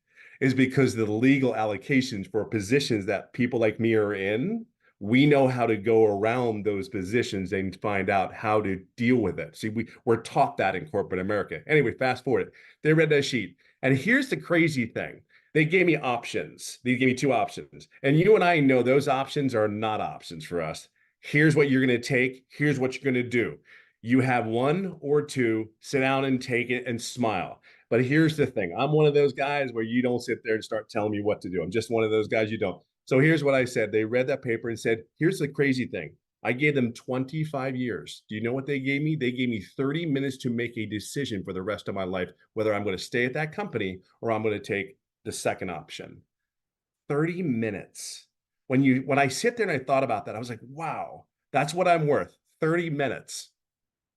is because the legal allocations for positions that people like me are in, we know how to go around those positions and find out how to deal with it. See, we're taught that in corporate America. Anyway, fast forward. They read that sheet. And here's the crazy thing. They gave me options. They gave me 2 options. And you and I know those options are not options for us. Here's what you're going to take. Here's what you're going to do. You have 1 or 2, sit down and take it and smile. But here's the thing. I'm one of those guys where you don't sit there and start telling me what to do. I'm just one of those guys you don't. So here's what I said. They read that paper and said, here's the crazy thing. I gave them 25 years. Do you know what they gave me? They gave me 30 minutes to make a decision for the rest of my life, whether I'm going to stay at that company or I'm going to take the second option. 30 minutes. When I sit there and I thought about that, I was like, wow, that's what I'm worth. 30 minutes.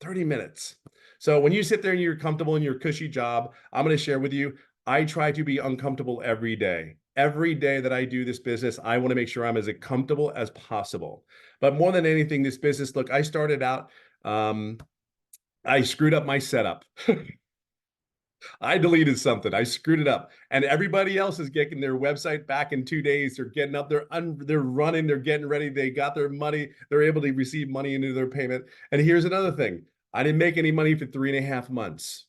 30 minutes. So when you sit there and you're comfortable in your cushy job, I'm going to share with you, I try to be uncomfortable every day. Every day that I do this business, I want to make sure I'm as comfortable as possible. But more than anything, this business, look, I started out, I screwed up my setup. I deleted something. I screwed it up, and everybody else is getting their website back in 2 days. They're getting up. They're running. They're getting ready. They got their money. They're able to receive money into their payment. And here's another thing: I didn't make any money for 3.5 months.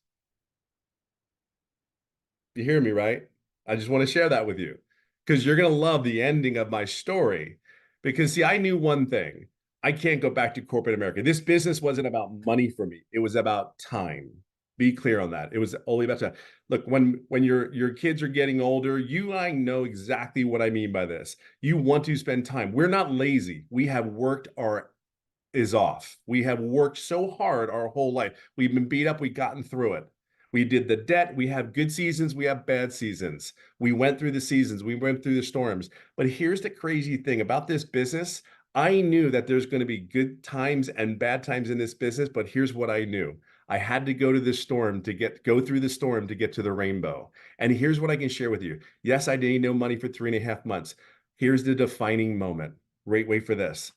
You hear me, right? I just want to share that with you because you're gonna love the ending of my story. Because see, I knew one thing: I can't go back to corporate America. This business wasn't about money for me. It was about time. Be clear on that. It was only about time. Look, when your kids are getting older, you and I know exactly what I mean by this. You want to spend time. We're not lazy. We have worked our is off. We have worked so hard our whole life. We've been beat up. We've gotten through it. We did the debt. We have good seasons. We have bad seasons. We went through the seasons. We went through the storms. But here's the crazy thing about this business. I knew that there's going to be good times and bad times in this business, but here's what I knew. I had to go to the storm to go through the storm to get to the rainbow. And here's what I can share with you. Yes, I didn't know money for 3.5 months. Here's the defining moment. Wait for this.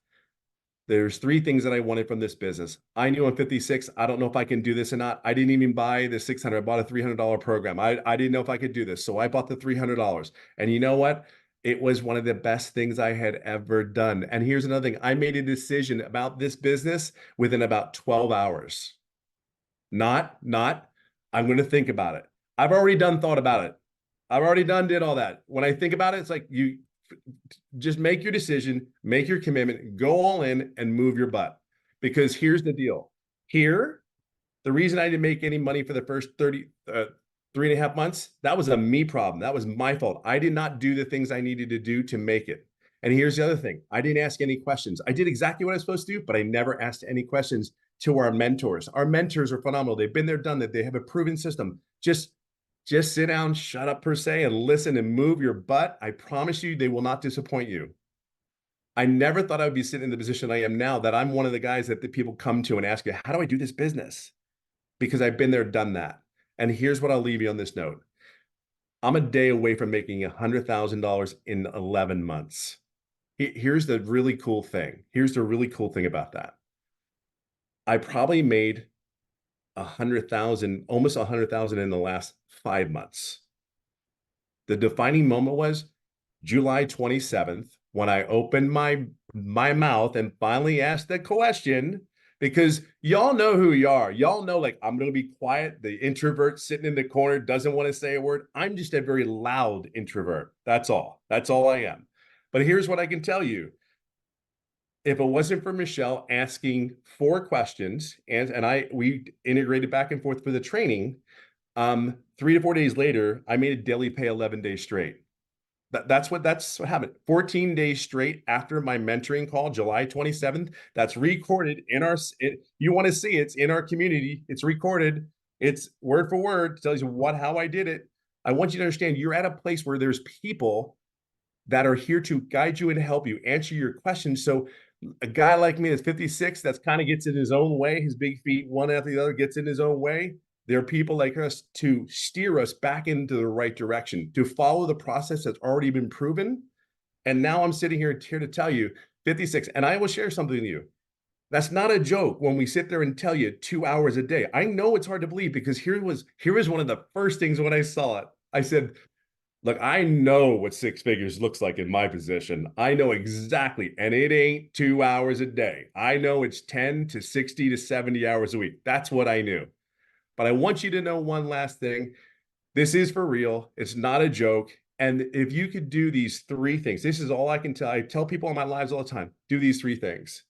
There's 3 things that I wanted from this business. I knew I'm 56. I don't know if I can do this or not. I didn't even buy the 600. I bought a $300 program. I didn't know if I could do this. So I bought the $300. And you know what? It was one of the best things I had ever done. And here's another thing. I made a decision about this business within about 12 hours. Not, I'm going to think about it. I've already thought about it. I've already did all that. When I think about it, it's like you just make your decision, make your commitment, go all in and move your butt. Because here's the deal. Here, the reason I didn't make any money for the first 3.5 months, that was a me problem. That was my fault. I did not do the things I needed to do to make it. And here's the other thing. I didn't ask any questions. I did exactly what I was supposed to do, but I never asked any questions to our mentors. Our mentors are phenomenal. They've been there, done that. They have a proven system. Just sit down, shut up per se, and listen and move your butt. I promise you, they will not disappoint you. I never thought I would be sitting in the position I am now, that I'm one of the guys that the people come to and ask you, how do I do this business? Because I've been there, done that. And here's what I'll leave you on this note. I'm a day away from making $100,000 in 11 months. Here's the really cool thing. Here's the really cool thing about that. I probably made 100,000, almost 100,000 in the last 5 months. The defining moment was July 27th, when I opened my mouth and finally asked the question, because y'all know who you are. Y'all know, like, I'm going to be quiet. The introvert sitting in the corner doesn't want to say a word. I'm just a very loud introvert. That's all. That's all I am. But here's what I can tell you. If it wasn't for Michelle asking 4 questions, and we integrated back and forth for the training, 3 to 4 days later, I made a daily pay 11 days straight. That's what happened. 14 days straight after my mentoring call, July 27th. That's recorded in you want to see it's in our community. It's recorded. It's word for word. Tells you how I did it. I want you to understand you're at a place where there's people that are here to guide you and help you answer your questions. So a guy like me that's 56, that's kind of gets in his own way, his big feet, one after the other, gets in his own way. There are people like us to steer us back into the right direction, to follow the process that's already been proven. And now I'm sitting here to tell you, 56, and I will share something with you. That's not a joke when we sit there and tell you 2 hours a day. I know it's hard to believe, because here was one of the first things when I saw it. I said, look, I know what 6 figures looks like in my position. I know exactly. And it ain't 2 hours a day. I know it's 10 to 60 to 70 hours a week. That's what I knew. But I want you to know one last thing. This is for real. It's not a joke. And if you could do these 3 things, this is all I can tell. I tell people in my lives all the time, do these 3 things.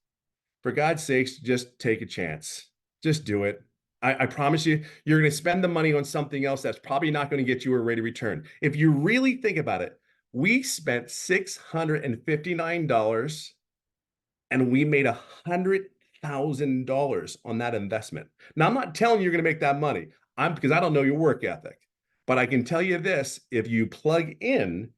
For God's sakes, just take a chance. Just do it. I promise you, you're going to spend the money on something else that's probably not going to get you a rate of return. If you really think about it, we spent $659 and we made $100,000 on that investment. Now, I'm not telling you you're going to make that money. Because I don't know your work ethic, but I can tell you this: if you plug in,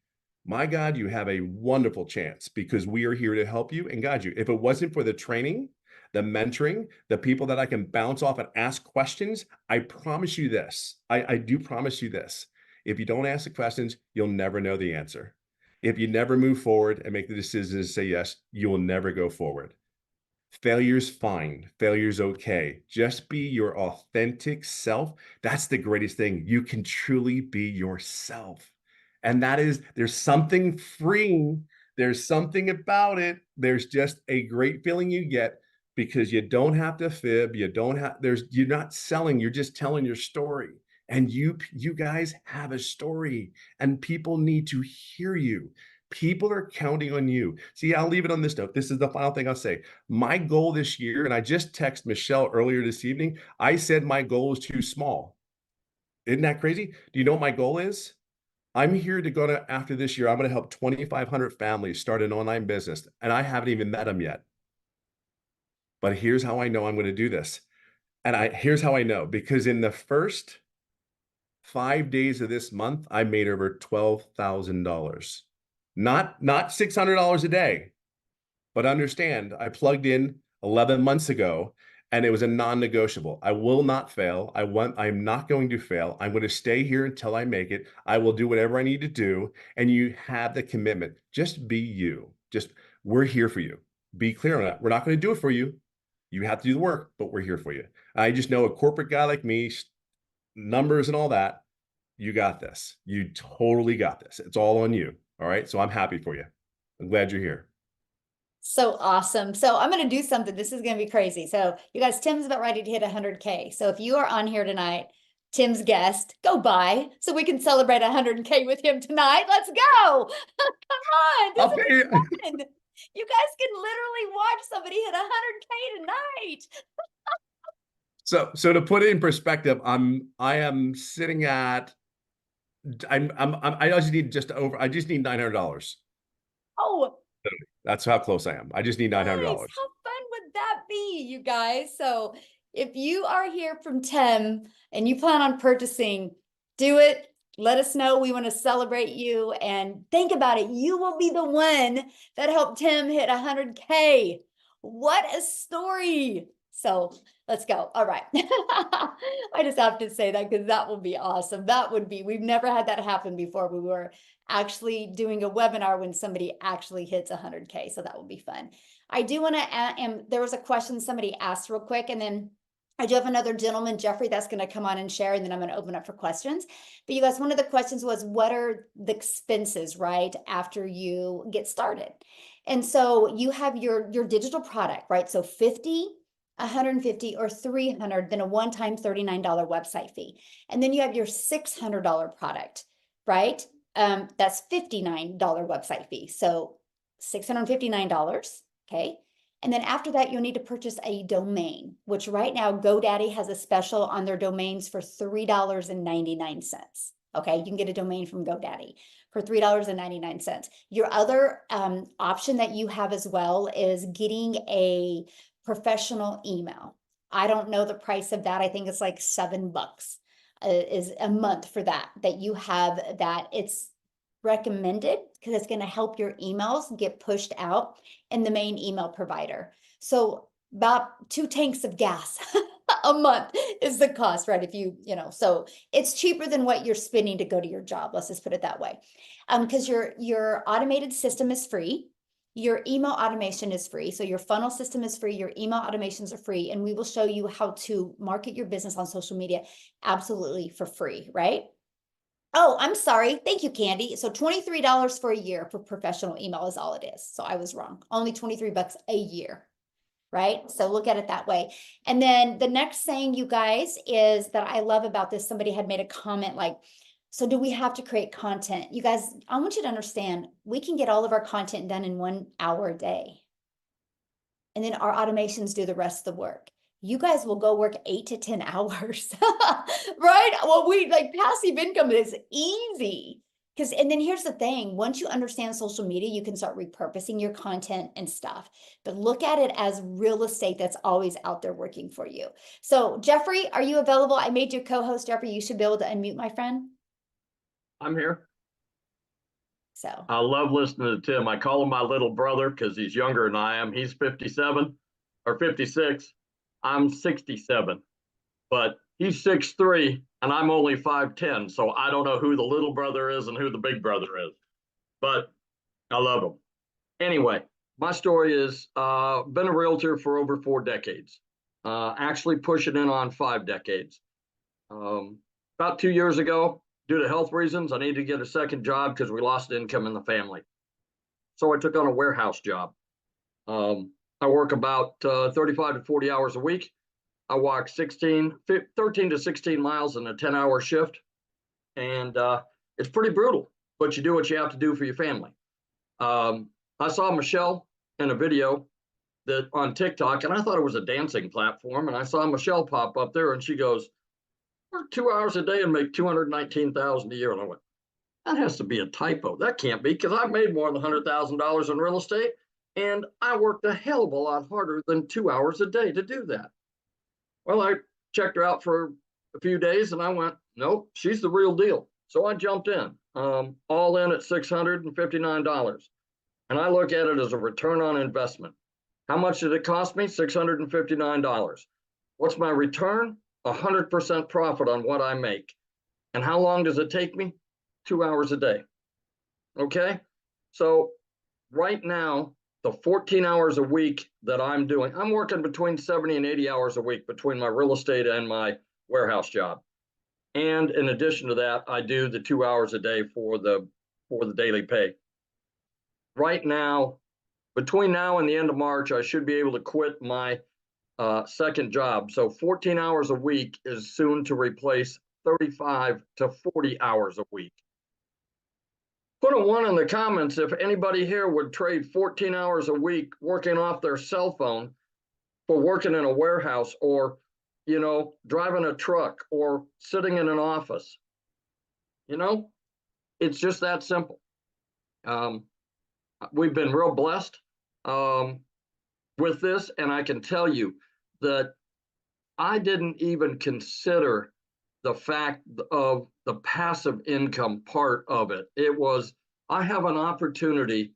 my God, you have a wonderful chance, because we are here to help you and guide you. If it wasn't for the training, the mentoring, the people that I can bounce off and ask questions, I promise you this. I do promise you this. If you don't ask the questions, you'll never know the answer. If you never move forward and make the decision to say yes, you will never go forward. Failure's fine. Failure's okay. Just be your authentic self. That's the greatest thing. You can truly be yourself. And there's something freeing. There's something about it. There's just a great feeling you get, because you don't have to fib. You're not selling. You're just telling your story. And you guys have a story, and people need to hear you. People are counting on you. See, I'll leave it on this note. This is the final thing I'll say. My goal this year, and I just texted Michelle earlier this evening, I said my goal is too small. Isn't that crazy? Do you know what my goal is? I'm here to go to, after this year, I'm going to help 2,500 families start an online business, and I haven't even met them yet. But here's how I know I'm going to do this. Here's how I know, because in the first 5 days of this month, I made over $12,000. Not $600 a day, but understand, I plugged in 11 months ago, and it was a non-negotiable. I will not fail. I'm not going to fail. I'm going to stay here until I make it. I will do whatever I need to do. And you have the commitment. Just be you. We're here for you. Be clear on that. We're not going to do it for you. You have to do the work, but we're here for you. I just know a corporate guy like me, numbers and all that, you got this. You totally got this. It's all on you. All right. So I'm happy for you. I'm glad you're here. So awesome. So I'm going to do something. This is going to be crazy. So you guys, Tim's about ready to hit 100K. So if you are on here tonight, Tim's guest, go by so we can celebrate 100K with him tonight. Let's go. Come on. This I'll pay you. is fun. You guys can literally watch somebody hit 100K tonight. So to put it in perspective, I am sitting at, I just need $900. Oh, That's how close I am. I just need $900. nice. How fun would that be, you guys? So if you are here from Tim and you plan on purchasing, do it. Let us know. We want to celebrate you, and think about it. You will be the one that helped Tim hit 100K. What a story. So let's go. All right. I just have to say that because that will be awesome. We've never had that happen before. We were actually doing a webinar when somebody actually hits 100K. So that will be fun. I do want to add, and there was a question somebody asked real quick, and then I do have another gentleman, Jeffrey, that's going to come on and share, and then I'm going to open up for questions. But you guys, one of the questions was, what are the expenses, right, after you get started? And so you have your digital product, right? So 50, 150, or 300, then a one-time $39 website fee. And then you have your $600 product, right? That's $59 website fee. So $659, okay? And then after that, you'll need to purchase a domain, which right now GoDaddy has a special on their domains for $3.99. Okay, you can get a domain from GoDaddy for $3.99. Your other option that you have as well is getting a professional email. I don't know the price of that. I think it's like $7 is a month for that you have that. It's recommended because it's going to help your emails get pushed out in the main email provider. So about 2 tanks of gas a month is the cost, right? If you know, so it's cheaper than what you're spending to go to your job. Let's just put it that way. Because your automated system is free. Your email automation is free. So your funnel system is free. Your email automations are free. And we will show you how to market your business on social media absolutely for free, right? Oh, I'm sorry. Thank you, Candy. So $23 for a year for professional email is all it is. So I was wrong. Only $23 a year, right? So look at it that way. And then the next thing, you guys, is that I love about this. Somebody had made a comment like, so do we have to create content? You guys, I want you to understand, we can get all of our content done in 1 hour a day. And then our automations do the rest of the work. You guys will go work 8 to 10 hours, right? Well, passive income is easy. Because, and then here's the thing, once you understand social media, you can start repurposing your content and stuff. But look at it as real estate that's always out there working for you. So, Jeffrey, are you available? I made you co-host, Jeffrey. You should be able to unmute, my friend. I'm here. So, I love listening to Tim. I call him my little brother because he's younger than I am. He's 57 or 56. I'm 67, but he's 6'3" and I'm only 5'10". So I don't know who the little brother is and who the big brother is, but I love him. Anyway, my story is been a realtor for over 4 decades, actually pushing in on 5 decades. About 2 years ago, due to health reasons, I needed to get a second job because we lost income in the family. So I took on a warehouse job. I work about 35 to 40 hours a week. I walk 13 to 16 miles in a 10-hour shift. And it's pretty brutal, but you do what you have to do for your family. I saw Michelle in a video that on TikTok, and I thought it was a dancing platform. And I saw Michelle pop up there and she goes, "Work 2 hours a day and make $219,000 a year." And I went, that has to be a typo. That can't be, because I've made more than $100,000 in real estate, and I worked a hell of a lot harder than 2 hours a day to do that. Well, I checked her out for a few days, and I went, nope, she's the real deal. So I jumped in, all in at $659, and I look at it as a return on investment. How much did it cost me? $659. What's my return? 100% profit on what I make. And how long does it take me? 2 hours a day. Okay. So right now, the 14 hours a week that I'm doing, I'm working between 70 and 80 hours a week between my real estate and my warehouse job. And in addition to that, I do the 2 hours a day for the daily pay. Right now, between now and the end of March, I should be able to quit my second job. So 14 hours a week is soon to replace 35 to 40 hours a week. Put a 1 in the comments if anybody here would trade 14 hours a week working off their cell phone for working in a warehouse, or, you know, driving a truck or sitting in an office. You know, it's just that simple. We've been real blessed with this, and I can tell you that I didn't even consider the fact of the passive income part of it. It was, I have an opportunity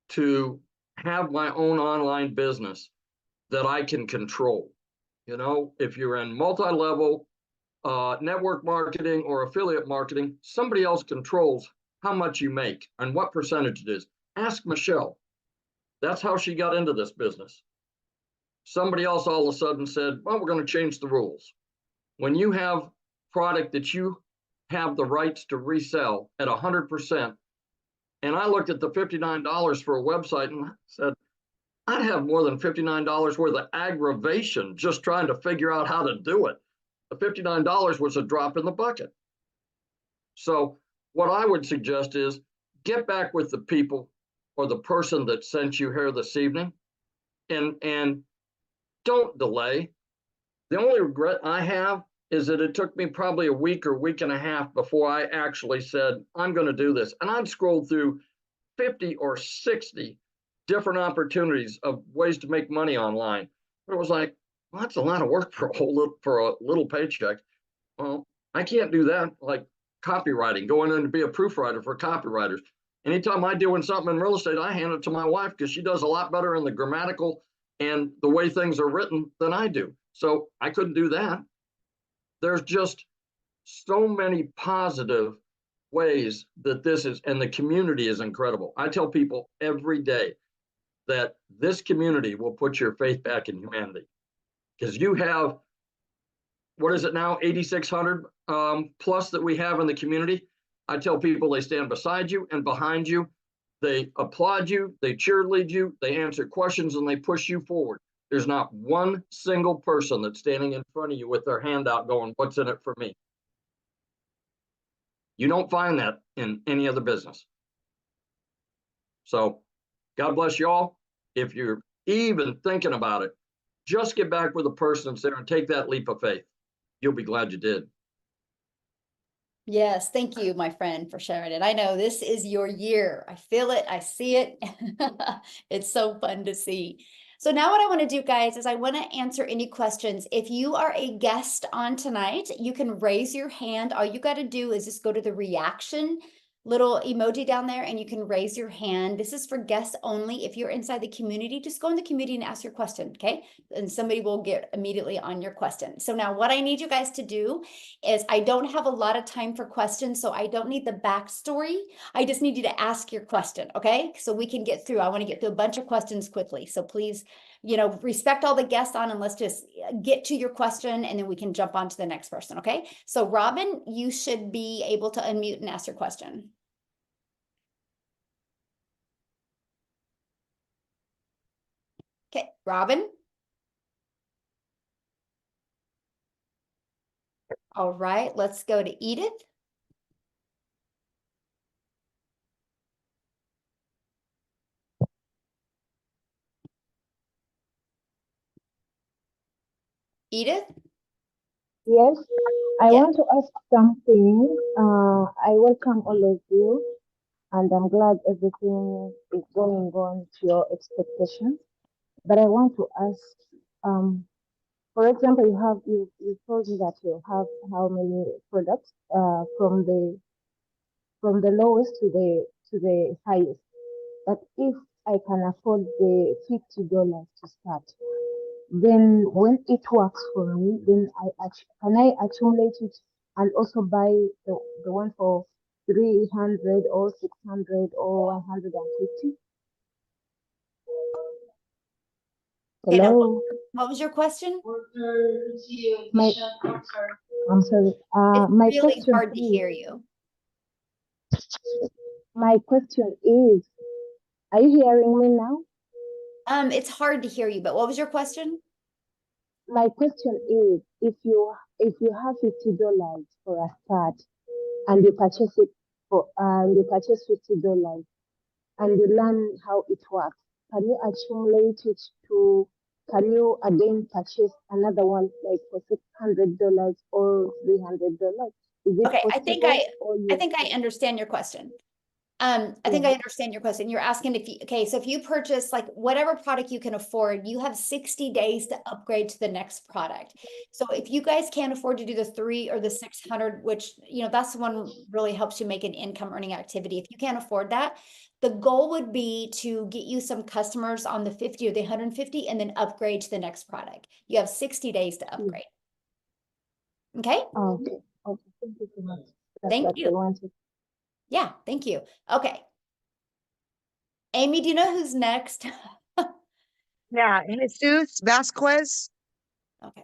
to have my own online business that I can control. You know, if you're in multi-level network marketing or affiliate marketing, somebody else controls how much you make and what percentage it is. Ask Michelle. That's how she got into this business. Somebody else all of a sudden said, well, we're going to change the rules. When you have product that you have the rights to resell at 100%, and I looked at the $59 for a website and said, I'd have more than $59 worth of aggravation just trying to figure out how to do it. The $59 was a drop in the bucket. So what I would suggest is get back with the people or the person that sent you here this evening, and don't delay. The only regret I have is that it took me probably a week or week and a half before I actually said, I'm going to do this. And I'd scrolled through 50 or 60 different opportunities of ways to make money online. It was like, well, that's a lot of work for a little paycheck. Well, I can't do that. Like copywriting, going in to be a proofwriter for copywriters. Anytime I'm doing something in real estate, I hand it to my wife because she does a lot better in the grammatical and the way things are written than I do. So I couldn't do that. There's just so many positive ways that this is, and the community is incredible. I tell people every day that this community will put your faith back in humanity, because you have, what is it now, 8,600 plus that we have in the community. I tell people they stand beside you and behind you. They applaud you, they cheerlead you, they answer questions, and they push you forward. There's not one single person that's standing in front of you with their hand out going, what's in it for me? You don't find that in any other business. So God bless you all. If you're even thinking about it, just get back with a person and sit there and take that leap of faith. You'll be glad you did. Yes, thank you, my friend, for sharing it. I know this is your year. I feel it, I see it. It's so fun to see. So now what I want to do, guys, is I want to answer any questions. If you are a guest on tonight, you can raise your hand. All you got to do is just go to the reaction little emoji down there and you can raise your hand. This is for guests only. If you're inside the community, just go in the community and ask your question, okay? And somebody will get immediately on your question. So now what I need you guys to do is I don't have a lot of time for questions, so I don't need the backstory. I just need you to ask your question, okay? So we can get through. I want to get through a bunch of questions quickly. So please, respect all the guests on and let's just get to your question and then we can jump on to the next person, okay? So Robin, you should be able to unmute and ask your question. Okay, Robin. All right, let's go to Edith. Edith? Yes, I Yeah. want to ask something. I welcome all of you, and I'm glad everything is going on to your expectations. But I want to ask, for example, you told me that you have how many products from the lowest to the highest. But if I can afford the $50 to start, then when it works for me, then can I accumulate it and also buy the one for 300 or 600 or 150? Okay, now, Hello, what was your question? my I'm sorry. It's My really question hard to is hear you. my question is, are you hearing me now? It's hard to hear you, but what was your question? My question is, if you have $50 for a start and you purchase it for you purchase $50 and you learn how it works, can you accumulate it to, can you again purchase another one like for $600 or $300? Is it Okay, possible? Or I you, think I understand your question. I think yeah, I understand your question. You're asking so if you purchase like whatever product you can afford, you have 60 days to upgrade to the next product. So if you guys can't afford to do the 3 or the 600, which, that's the one really helps you make an income earning activity. If you can't afford that, the goal would be to get you some customers on the 50 or the 150 and then upgrade to the next product. You have 60 days to upgrade. Okay? okay, okay, thank you so much. Thank That's you. what I wanted. Yeah, thank you. Okay. Amy, do you know who's next? Yeah, Jesus Vasquez. Okay.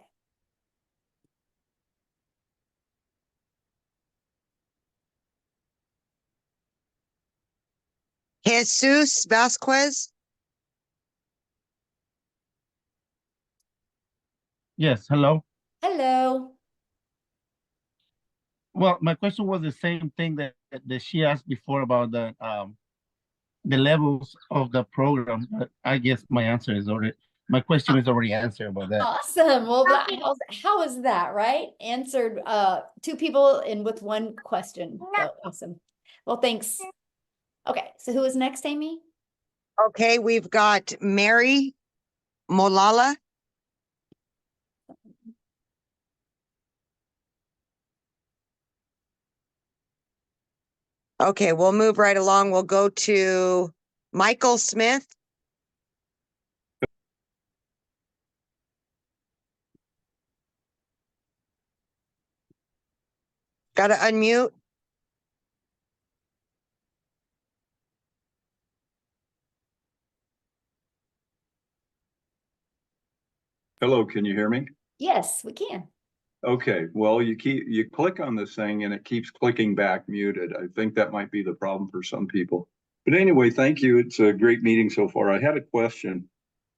Jesus Vasquez. Yes, hello. Hello. Well, my question was the same thing that she asked before about the levels of the program, but I guess my question is already answered about that. Awesome. Well, how is that, right? Answered 2 people and with 1 question. So awesome. Well, thanks. Okay, so who is next, Amy? Okay, we've got Mary Molala. Okay, we'll move right along. We'll go to Michael Smith. Got to unmute. Hello, can you hear me? Yes, we can. Okay, well, you click on this thing and it keeps clicking back muted. I think that might be the problem for some people. But anyway, thank you. It's a great meeting so far. I had a question.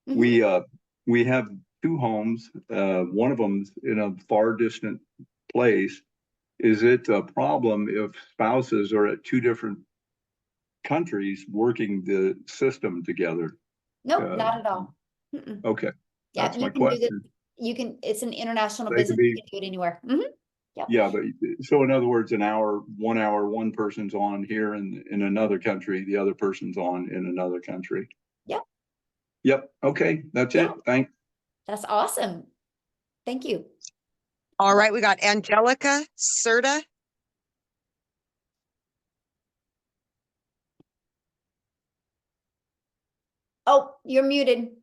Mhm. We have 2 homes. One of them's in a far distant place. Is it a problem if spouses are at 2 different countries working the system together? Nope, Uh, not at all. Mm-mm. okay, Yeah, that's you my can do this. question. It's an international They could business. You be can do it anywhere. Mhm. Yep. Yeah, but so in other words, 1 hour, one person's on here in another country, the other person's on in another country. Yep. Yep. Okay, that's Yeah. it. Thanks. That's awesome. Thank you. All right, we got Angelica Serta. Oh, you're muted.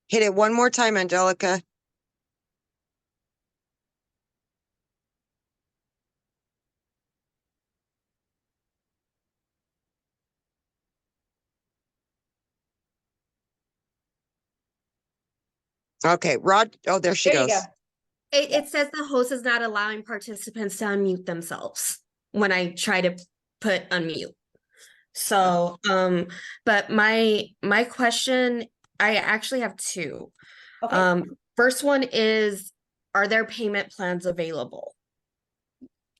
Hit it one more time, Angelica. Okay, Rod. Oh, there she There you goes. go. It says the host is not allowing participants to unmute themselves when I try to put unmute. So, but my question, I actually have two. Okay. First one is, are there payment plans available?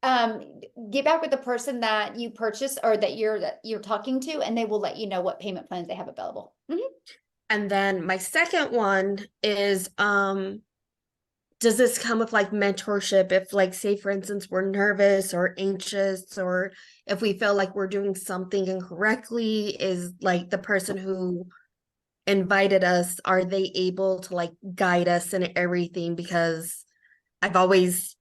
Get back with the person that you purchased or that you're talking to, and they will let you know what payment plans they have available. And then my second one is, does this come with like mentorship if, like, say for instance we're nervous or anxious, or if we feel like we're doing something incorrectly, is like the person who invited us, are they able to like guide us in everything? Because I've always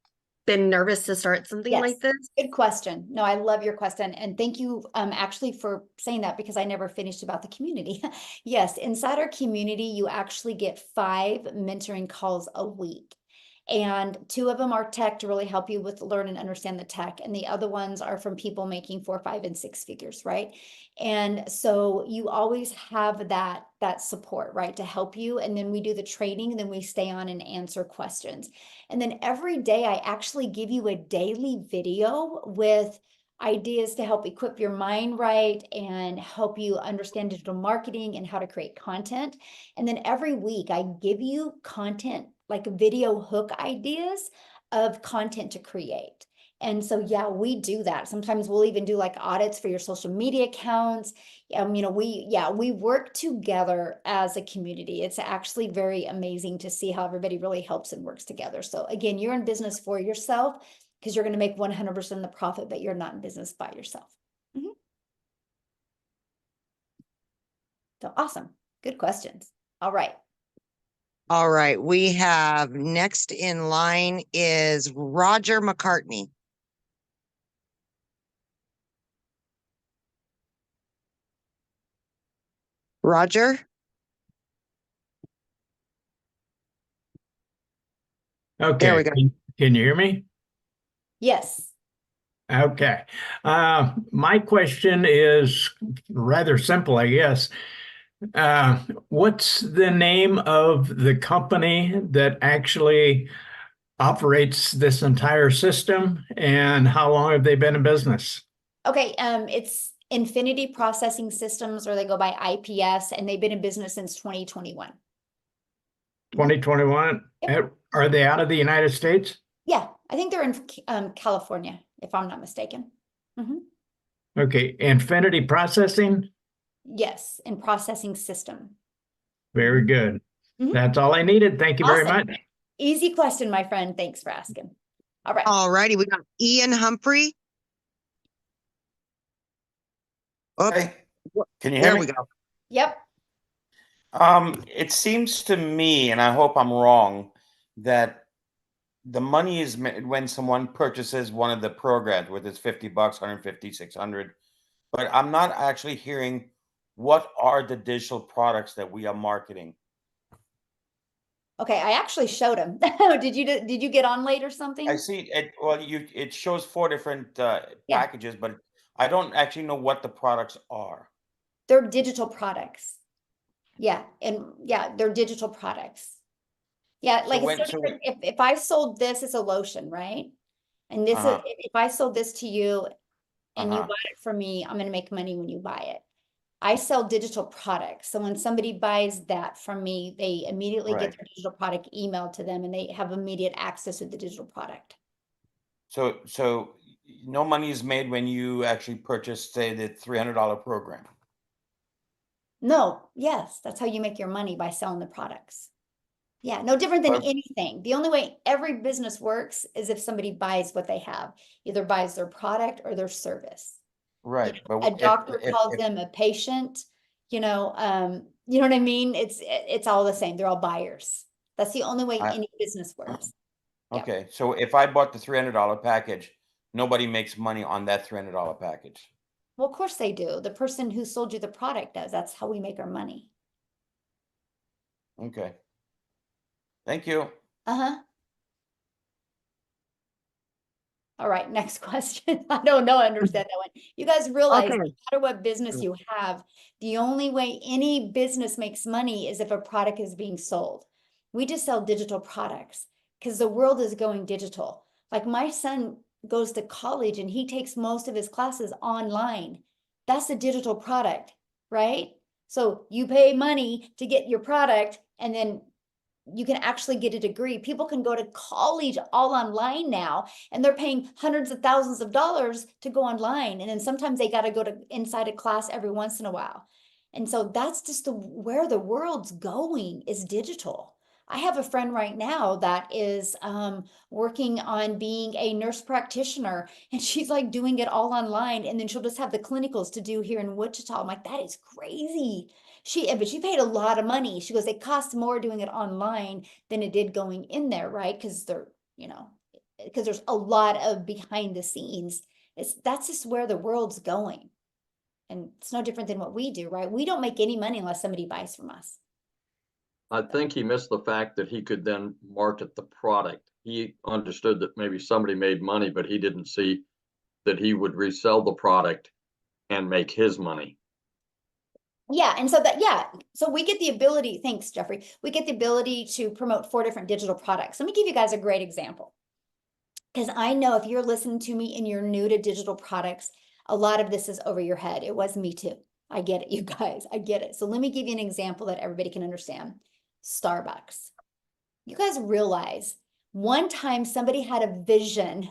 been nervous to start something Yes. like this. Good question. No, I love your question. And thank you actually for saying that, because I never finished about the community. Yes, inside our community, you actually get 5 mentoring calls a week. And 2 of them are tech to really help you with learn and understand the tech. And the other ones are from people making 4, 5, and 6 figures, right? And so you always have that support, right, to help you. And then we do the training, and then we stay on and answer questions. And then every day I actually give you a daily video with ideas to help equip your mind right and help you understand digital marketing and how to create content. And then every week I give you content, like video hook ideas of content to create. And so, yeah, we do that. Sometimes we'll even do like audits for your social media accounts. We work together as a community. It's actually very amazing to see how everybody really helps and works together. So again, you're in business for yourself because you're going to make 100% of the profit, but you're not in business by yourself. So awesome. Good questions. All right. All right, we have next in line is Roger McCartney. Roger? There we Okay, go. can you hear me? Yes. Okay. My question is rather simple, I guess. What's the name of the company that actually operates this entire system, and how long have they been in business? Okay. It's Infinity Processing Systems, or they go by IPS, and they've been in business since 2021. 2021? Yep. Are they out of the United States? Yeah, I think they're in California, if I'm not mistaken. Okay, Infinity Processing? Yes, in processing system. Very good. Mhm. That's all I needed. Thank you very Awesome. much. Easy question, my friend. Thanks for asking. All right. All righty, we got Ian Humphrey. Oh, Hey, can you hear there me? we go. Yep. It seems to me, and I hope I'm wrong, that the money is made when someone purchases one of the programs, whether it's 50 bucks, 150, 600. But I'm not actually hearing what are the digital products that we are marketing. Okay, I actually showed him. Did you get on late or something? I see it. Well, it shows 4 different Yeah. packages, but I don't actually know what the products are. They're digital products. Yeah, and yeah, they're digital products. Yeah, like it's so different. If I sold this, it's a lotion, right? And this is if I sold this to you and you bought it from me, I'm gonna make money when you buy it. I sell digital products. So when somebody buys that from me, they immediately get their digital product emailed to them, and they have immediate access to the digital product. So no money is made when you actually purchase, say, the $300 program. No, yes, that's how you make your money, by selling the products. Yeah, no different than But- anything. The only way every business works is if somebody buys what they have, either buys their product or their service. Right, but A doctor calls them a patient, you know what I mean? It's all the same. They're all buyers. That's the only way I- any business works. Yeah. Okay, so if I bought the $300 package, nobody makes money on that $300 package. Well, of course they do. The person who sold you the product does. That's how we make our money. Okay. Thank you. Uh-huh. All right, next question. I don't know, I understand that one. You guys realize, Okay. no matter what business you have, the only way any business makes money is if a product is being sold. We just sell digital products because the world is going digital. Like my son goes to college and he takes most of his classes online. That's a digital product, right? So you pay money to get your product and then you can actually get a degree. People can go to college all online now, and they're paying hundreds of thousands of dollars to go online. And then sometimes they got to go to inside a class every once in a while. And so that's just where the world's going, is digital. I have a friend right now that is working on being a nurse practitioner, and she's like doing it all online. And then she'll just have the clinicals to do here in Wichita. I'm like, that is crazy. But she paid a lot of money. She goes, it costs more doing it online than it did going in there, right? Because because there's a lot of behind the scenes. That's just where the world's going. And it's no different than what we do, right? We don't make any money unless somebody buys from us. I think he missed the fact that he could then market the product. He understood that maybe somebody made money, but he didn't see that he would resell the product and make his money. Yeah, and so we get the ability, thanks, Jeffrey. We get the ability to promote 4 different digital products. Let me give you guys a great example. Because I know if you're listening to me and you're new to digital products, a lot of this is over your head. It was me too. I get it, you guys. I get it. So let me give you an example that everybody can understand. Starbucks. You guys realize one time somebody had a vision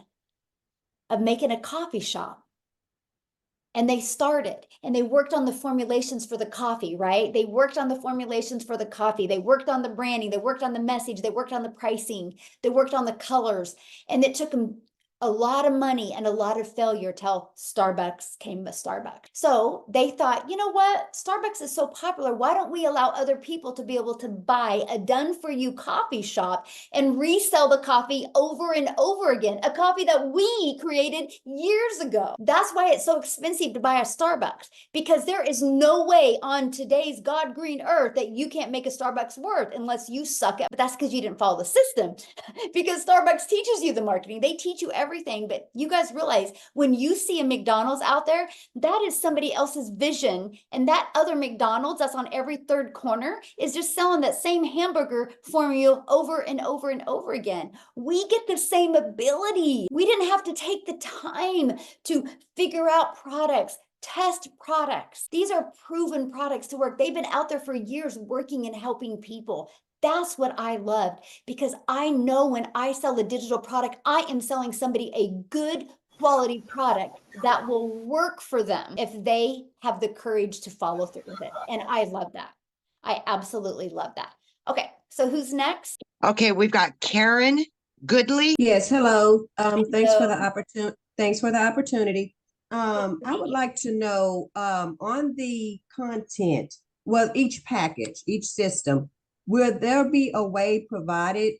of making a coffee shop. And they started and they worked on the formulations for the coffee, right? They worked on the formulations for the coffee. They worked on the branding. They worked on the message. They worked on the pricing. They worked on the colors. And it took them a lot of money and a lot of failure till Starbucks came a Starbucks. So they thought, you know what? Starbucks is so popular. Why don't we allow other people to be able to buy a done for you coffee shop and resell the coffee over and over again? A coffee that we created years ago. That's why it's so expensive to buy a Starbucks, because there is no way on today's God green earth that you can't make a Starbucks worth unless you suck at. But that's because you didn't follow the system. Because Starbucks teaches you the marketing. They teach you everything. But you guys realize when you see a McDonald's out there, that is somebody else's vision. And that other McDonald's that's on every third corner is just selling that same hamburger formula over and over and over again. We get the same ability. We didn't have to take the time to figure out products, test products. These are proven products to work. They've been out there for years working and helping people. That's what I loved, because I know when I sell a digital product, I am selling somebody a good quality product that will work for them if they have the courage to follow through with it. And I love that. I absolutely love that. Okay, so who's next? Okay, we've got Karen Goodley. Yes, hello. Thanks for the Hello. opportunity. Thanks for the opportunity. I would like to know, on the content, well, each package, each system, will there be a way provided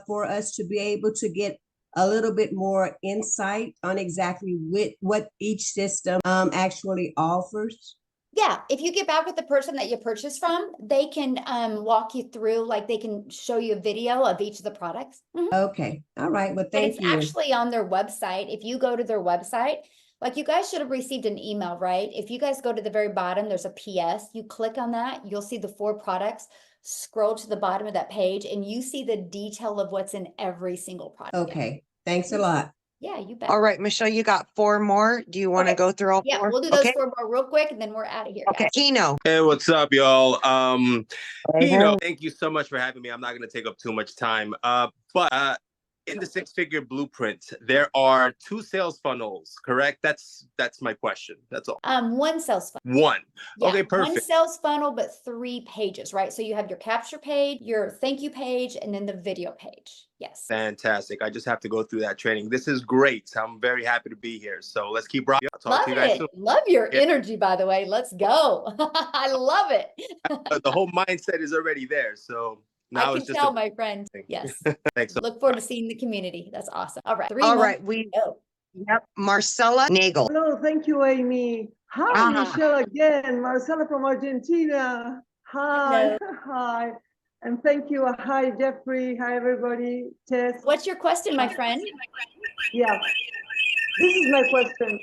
for us to be able to get a little bit more insight on exactly what each system actually offers? Yeah, if you get back with the person that you purchased from, they can walk you through, like they can show you a video of each of the products. Mhm. Okay, all right, well, But thank it's you. actually on their website. If you go to their website, like you guys should have received an email, right? If you guys go to the very bottom, there's a PS. You click on that, you'll see the 4 products. Scroll to the bottom of that page and you see the detail of what's in every single product. Okay, thanks a lot. Yeah, you bet. All right, Michelle, you got 4 more. Do you want to Okay. go through all Yeah, 4? we'll do those Okay. 4 more real quick and then we're out of here. Okay, Guys. Kino. Hey, what's up, y'all? Hey, Kino, hey. thank you so much for having me. I'm not going to take up too much time. But in the six-figure blueprint, there are 2 sales funnels, correct? That's my question. That's all. One sales funnel. One. Yeah, Okay, one perfect. sales funnel, but 3 pages, right? So you have your capture page, your thank you page, and then the video page. Yes. Fantastic. I just have to go through that training. This is great. I'm very happy to be here. So let's keep rocking. I'll talk Love to you guys soon. it. Love your Yeah. energy, by the way. Let's go. I love it. The whole mindset is already there. So I now can it's just tell, my friend. Yes. Thanks. Look forward to seeing the community. That's awesome. All right. 3 All more. right, we Go. yep, Marcella Nagel. Hello, thank you, Amy. Hi, Michelle again. Marcella from Argentina. Hi, hi. And thank you. Hi, Jeffrey. Hi, everybody. Tess. What's your question, my friend? Yeah, this is my question.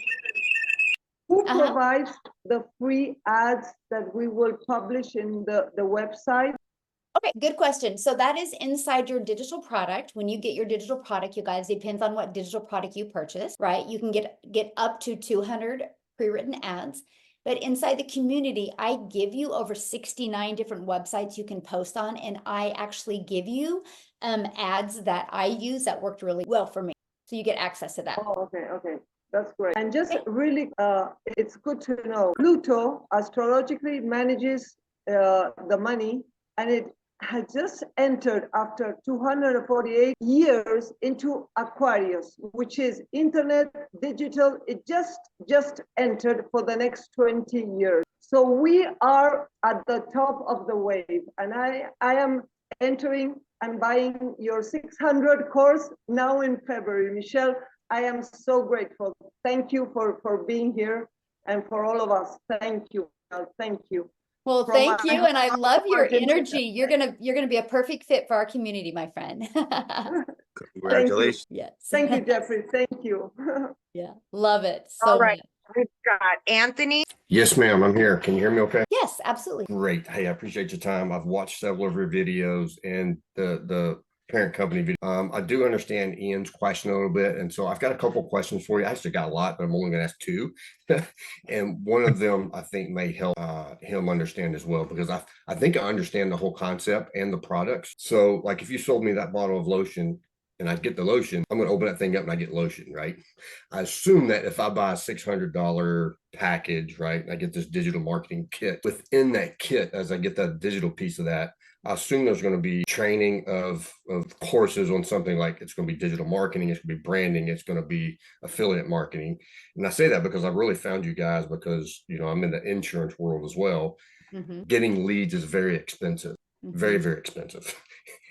Who provides the free ads that we will publish in the website? Okay, good question. So that is inside your digital product. When you get your digital product, you guys, depends on what digital product you purchase, right? You can get up to 200 pre-written ads. But inside the community, I give you over 69 different websites you can post on, and I actually give you ads that I use that worked really well for me. So you get access to that. Oh, okay. That's great. And just really, it's good to know. Pluto astrologically manages the money, and it has just entered after 248 years into Aquarius, which is internet, digital. It just entered for the next 20 years. So we are at the top of the wave, and I am entering and buying your 600 course now in February. Michelle, I am so grateful. Thank you for being here, and for all of us. Thank you. Thank you. Well, thank you, and I love your energy. You're gonna be a perfect fit for our community, my friend. Congratulations. Yes. Thank you, Jeffrey. Thank you. Yeah, love it All so right, much. we've got Anthony. Yes, ma'am. I'm here. Can you hear me okay? Yes, absolutely. Great. Hey, I appreciate your time. I've watched several of your videos and the parent company video. I do understand Ian's question a little bit. And so I've got a couple questions for you. I actually got a lot, but I'm only going to ask 2. And one of them I think may help him understand as well, because I think I understand the whole concept and the products. So like if you sold me that bottle of lotion and I get the lotion, I'm going to open that thing up and I get lotion, right? I assume that if I buy a $600 package, right, and I get this digital marketing kit, within that kit, as I get that digital piece of that, I assume there's going to be training of courses on something like it's going to be digital marketing, it's going to be branding, it's going to be affiliate marketing. And I say that because I've really found you guys because, you know, I'm in the insurance world as well. Getting leads is very expensive, very, very expensive.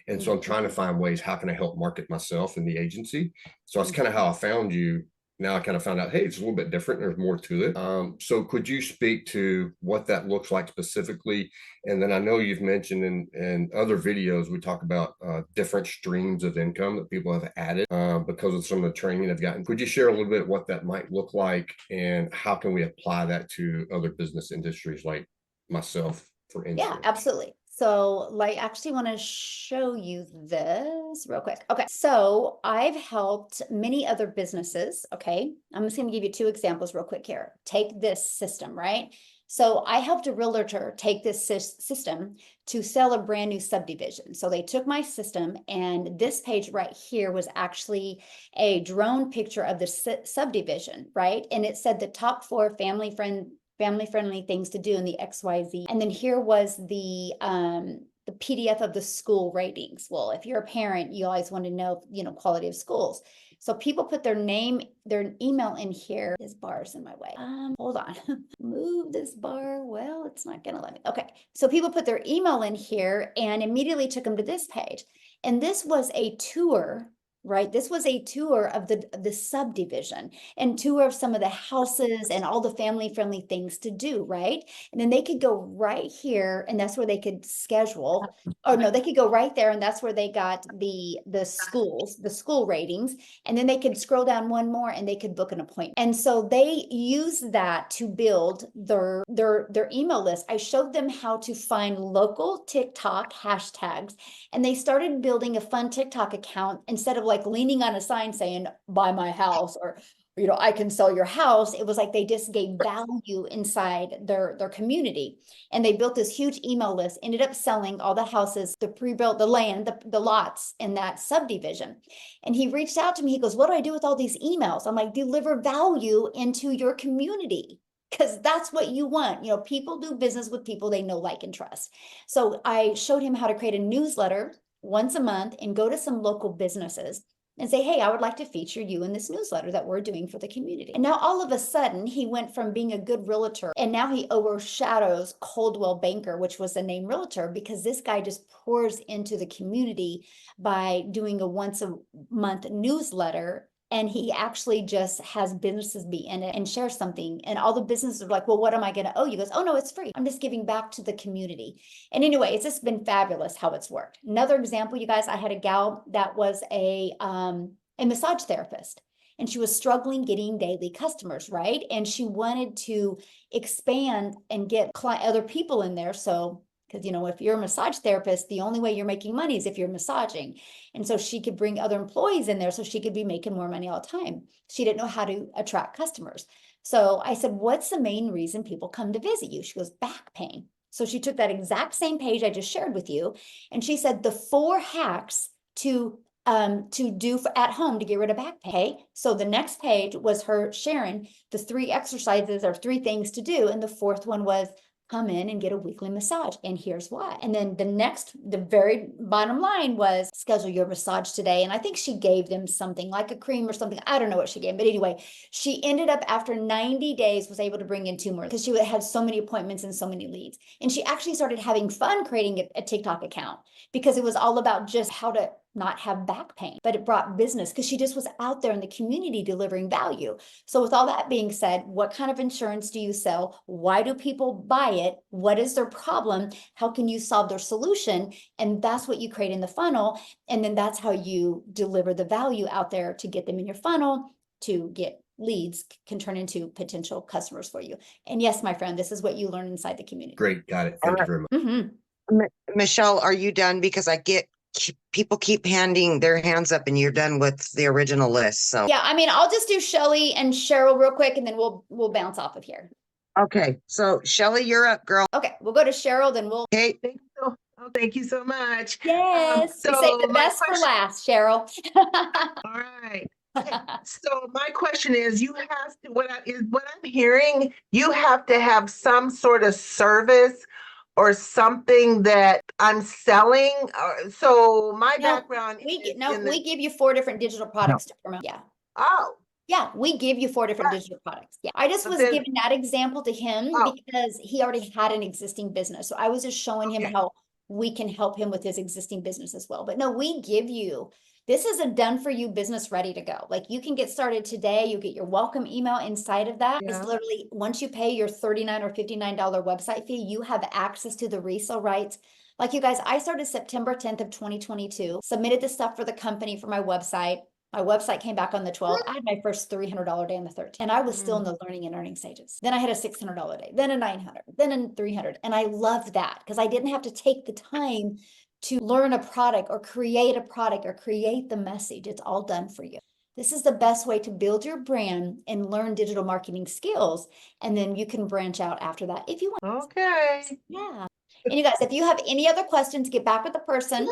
And so I'm trying to find ways, how can I help market myself in the agency? So that's kind of how I found you. Now I kind of found out, hey, it's a little bit different. There's more to it. So could you speak to what that looks like specifically? And then I know you've mentioned in other videos, we talk about different streams of income that people have added because of some of the training they've gotten. Could you share a little bit what that might look like and how can we apply that to other business industries like myself, for instance? Yeah, absolutely. So like, actually want to show you this real quick. Okay. So I've helped many other businesses. Okay. I'm just going to give you 2 examples real quick here. Take this system, right? So I helped a realtor take this system to sell a brand new subdivision. So they took my system, and this page right here was actually a drone picture of the subdivision, right? And it said the top 4 family-friendly things to do in the XYZ. And then here was the PDF of the school ratings. Well, if you're a parent, you always want to know, you know, quality of schools. So people put their name, their email in here. This bar's in my way. Hold on. Move this bar. Well, it's not going to let me. Okay. So people put their email in here and immediately took them to this page. And this was a tour, right? This was a tour of the subdivision and tour of some of the houses and all the family-friendly things to do, right? And then they could go right here, and that's where they could schedule. Oh no, they could go right there, and that's where they got the schools, the school ratings. And then they could scroll down one more, and they could book an appointment. And so they use that to build their email list. I showed them how to find local TikTok hashtags, and they started building a fun TikTok account instead of like leaning on a sign saying, buy my house or I can sell your house. It was like they just gave value inside their community. And they built this huge email list, ended up selling all the houses, the pre-built, the land, the lots in that subdivision. And he reached out to me. He goes, what do I do with all these emails? I'm like, deliver value into your community, because that's what you want. People do business with people they know, like, and trust. So I showed him how to create a newsletter once a month and go to some local businesses and say, hey, I would like to feature you in this newsletter that we're doing for the community. And now all of a sudden he went from being a good realtor, and now he overshadows Coldwell Banker, which was the name realtor, because this guy just pours into the community by doing a once a month newsletter. And he actually just has businesses be in it and share something. And all the businesses are like, well, what am I going to owe you? He goes, oh, no, it's free. I'm just giving back to the community. And anyway, it's just been fabulous how it's worked. Another example, you guys, I had a gal that was a massage therapist, and she was struggling getting daily customers, right? And she wanted to expand and get other people in there. So, because, if you're a massage therapist, the only way you're making money is if you're massaging. And so she could bring other employees in there so she could be making more money all the time. She didn't know how to attract customers. So I said, what's the main reason people come to visit you? She goes, back pain. So she took that exact same page I just shared with you, and she said the 4 hacks to do at home to get rid of back pain. So the next page was her sharing the 3 exercises or 3 things to do. And the 4th one was come in and get a weekly massage. And here's why. And then the very bottom line was schedule your massage today. And I think she gave them something like a cream or something. I don't know what she gave, but anyway, she ended up after 90 days was able to bring in 2 more because she had so many appointments and so many leads. And she actually started having fun creating a TikTok account because it was all about just how to not have back pain, but it brought business because she just was out there in the community delivering value. So with all that being said, what kind of insurance do you sell? Why do people buy it? What is their problem? How can you solve their solution? And that's what you create in the funnel. And then that's how you deliver the value out there to get them in your funnel, to get leads, can turn into potential customers for you. And yes, my friend, this is what you learn inside the community. Great. Got it. Thank you very much. Mm-hmm. Michelle, are you done? Because people keep handing their hands up and you're done with the original list. So yeah, I'll just do Shelly and Cheryl real quick, and then we'll bounce off of here. okay. So Shelly, you're up, girl. Okay, we'll go to Cheryl, then we'll. Okay. Thank you so much. Yes, we saved the best for last, Cheryl. All right. So my question is, you have to, what I'm hearing, you have to have some sort of service or something that I'm selling. So my background we give you 4 different digital products to promote. Yeah. Oh. Yeah, we give you 4 different digital products. Yeah, I just was giving that example to him because he already had an existing business. So I was just showing him how we can help him with his existing business as well. But no, we give you, this is a done for you business ready to go. Like, you can get started today. You get your welcome email inside of that. It's literally, once you pay your $39 or $59 website fee, you have access to the resale rights. Like, you guys, I started September 10th of 2022, submitted the stuff for the company for my website. My website came back on the 12th. I had my first $300 day on the 13th, and I was still in the learning and earning stages. Then I had a $600 day, then a $900, then a $300. And I loved that because I didn't have to take the time to learn a product or create the message. It's all done for you. This is the best way to build your brand and learn digital marketing skills. And then you can branch out after that if you want. Okay. Yeah. And you guys, if you have any other questions, get back with the person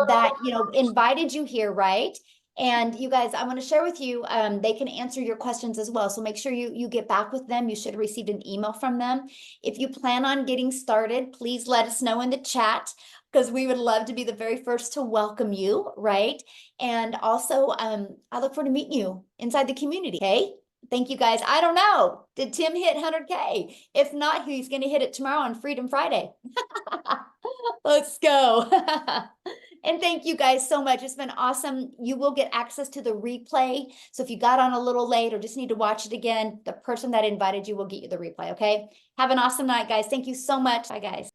that, invited you here, right? And you guys, I want to share with you, they can answer your questions as well. So make sure you get back with them. You should have received an email from them. If you plan on getting started, please let us know in the chat, because we would love to be the very first to welcome you, right? And also, I look forward to meeting you inside the community, okay? Thank you, guys. I don't know. Did Tim hit 100K? If not, he's going to hit it tomorrow on Freedom Friday. Let's go. And thank you guys so much. It's been awesome. You will get access to the replay. So if you got on a little late or just need to watch it again, the person that invited you will get you the replay, okay? Have an awesome night, guys. Thank you so much. Bye, guys.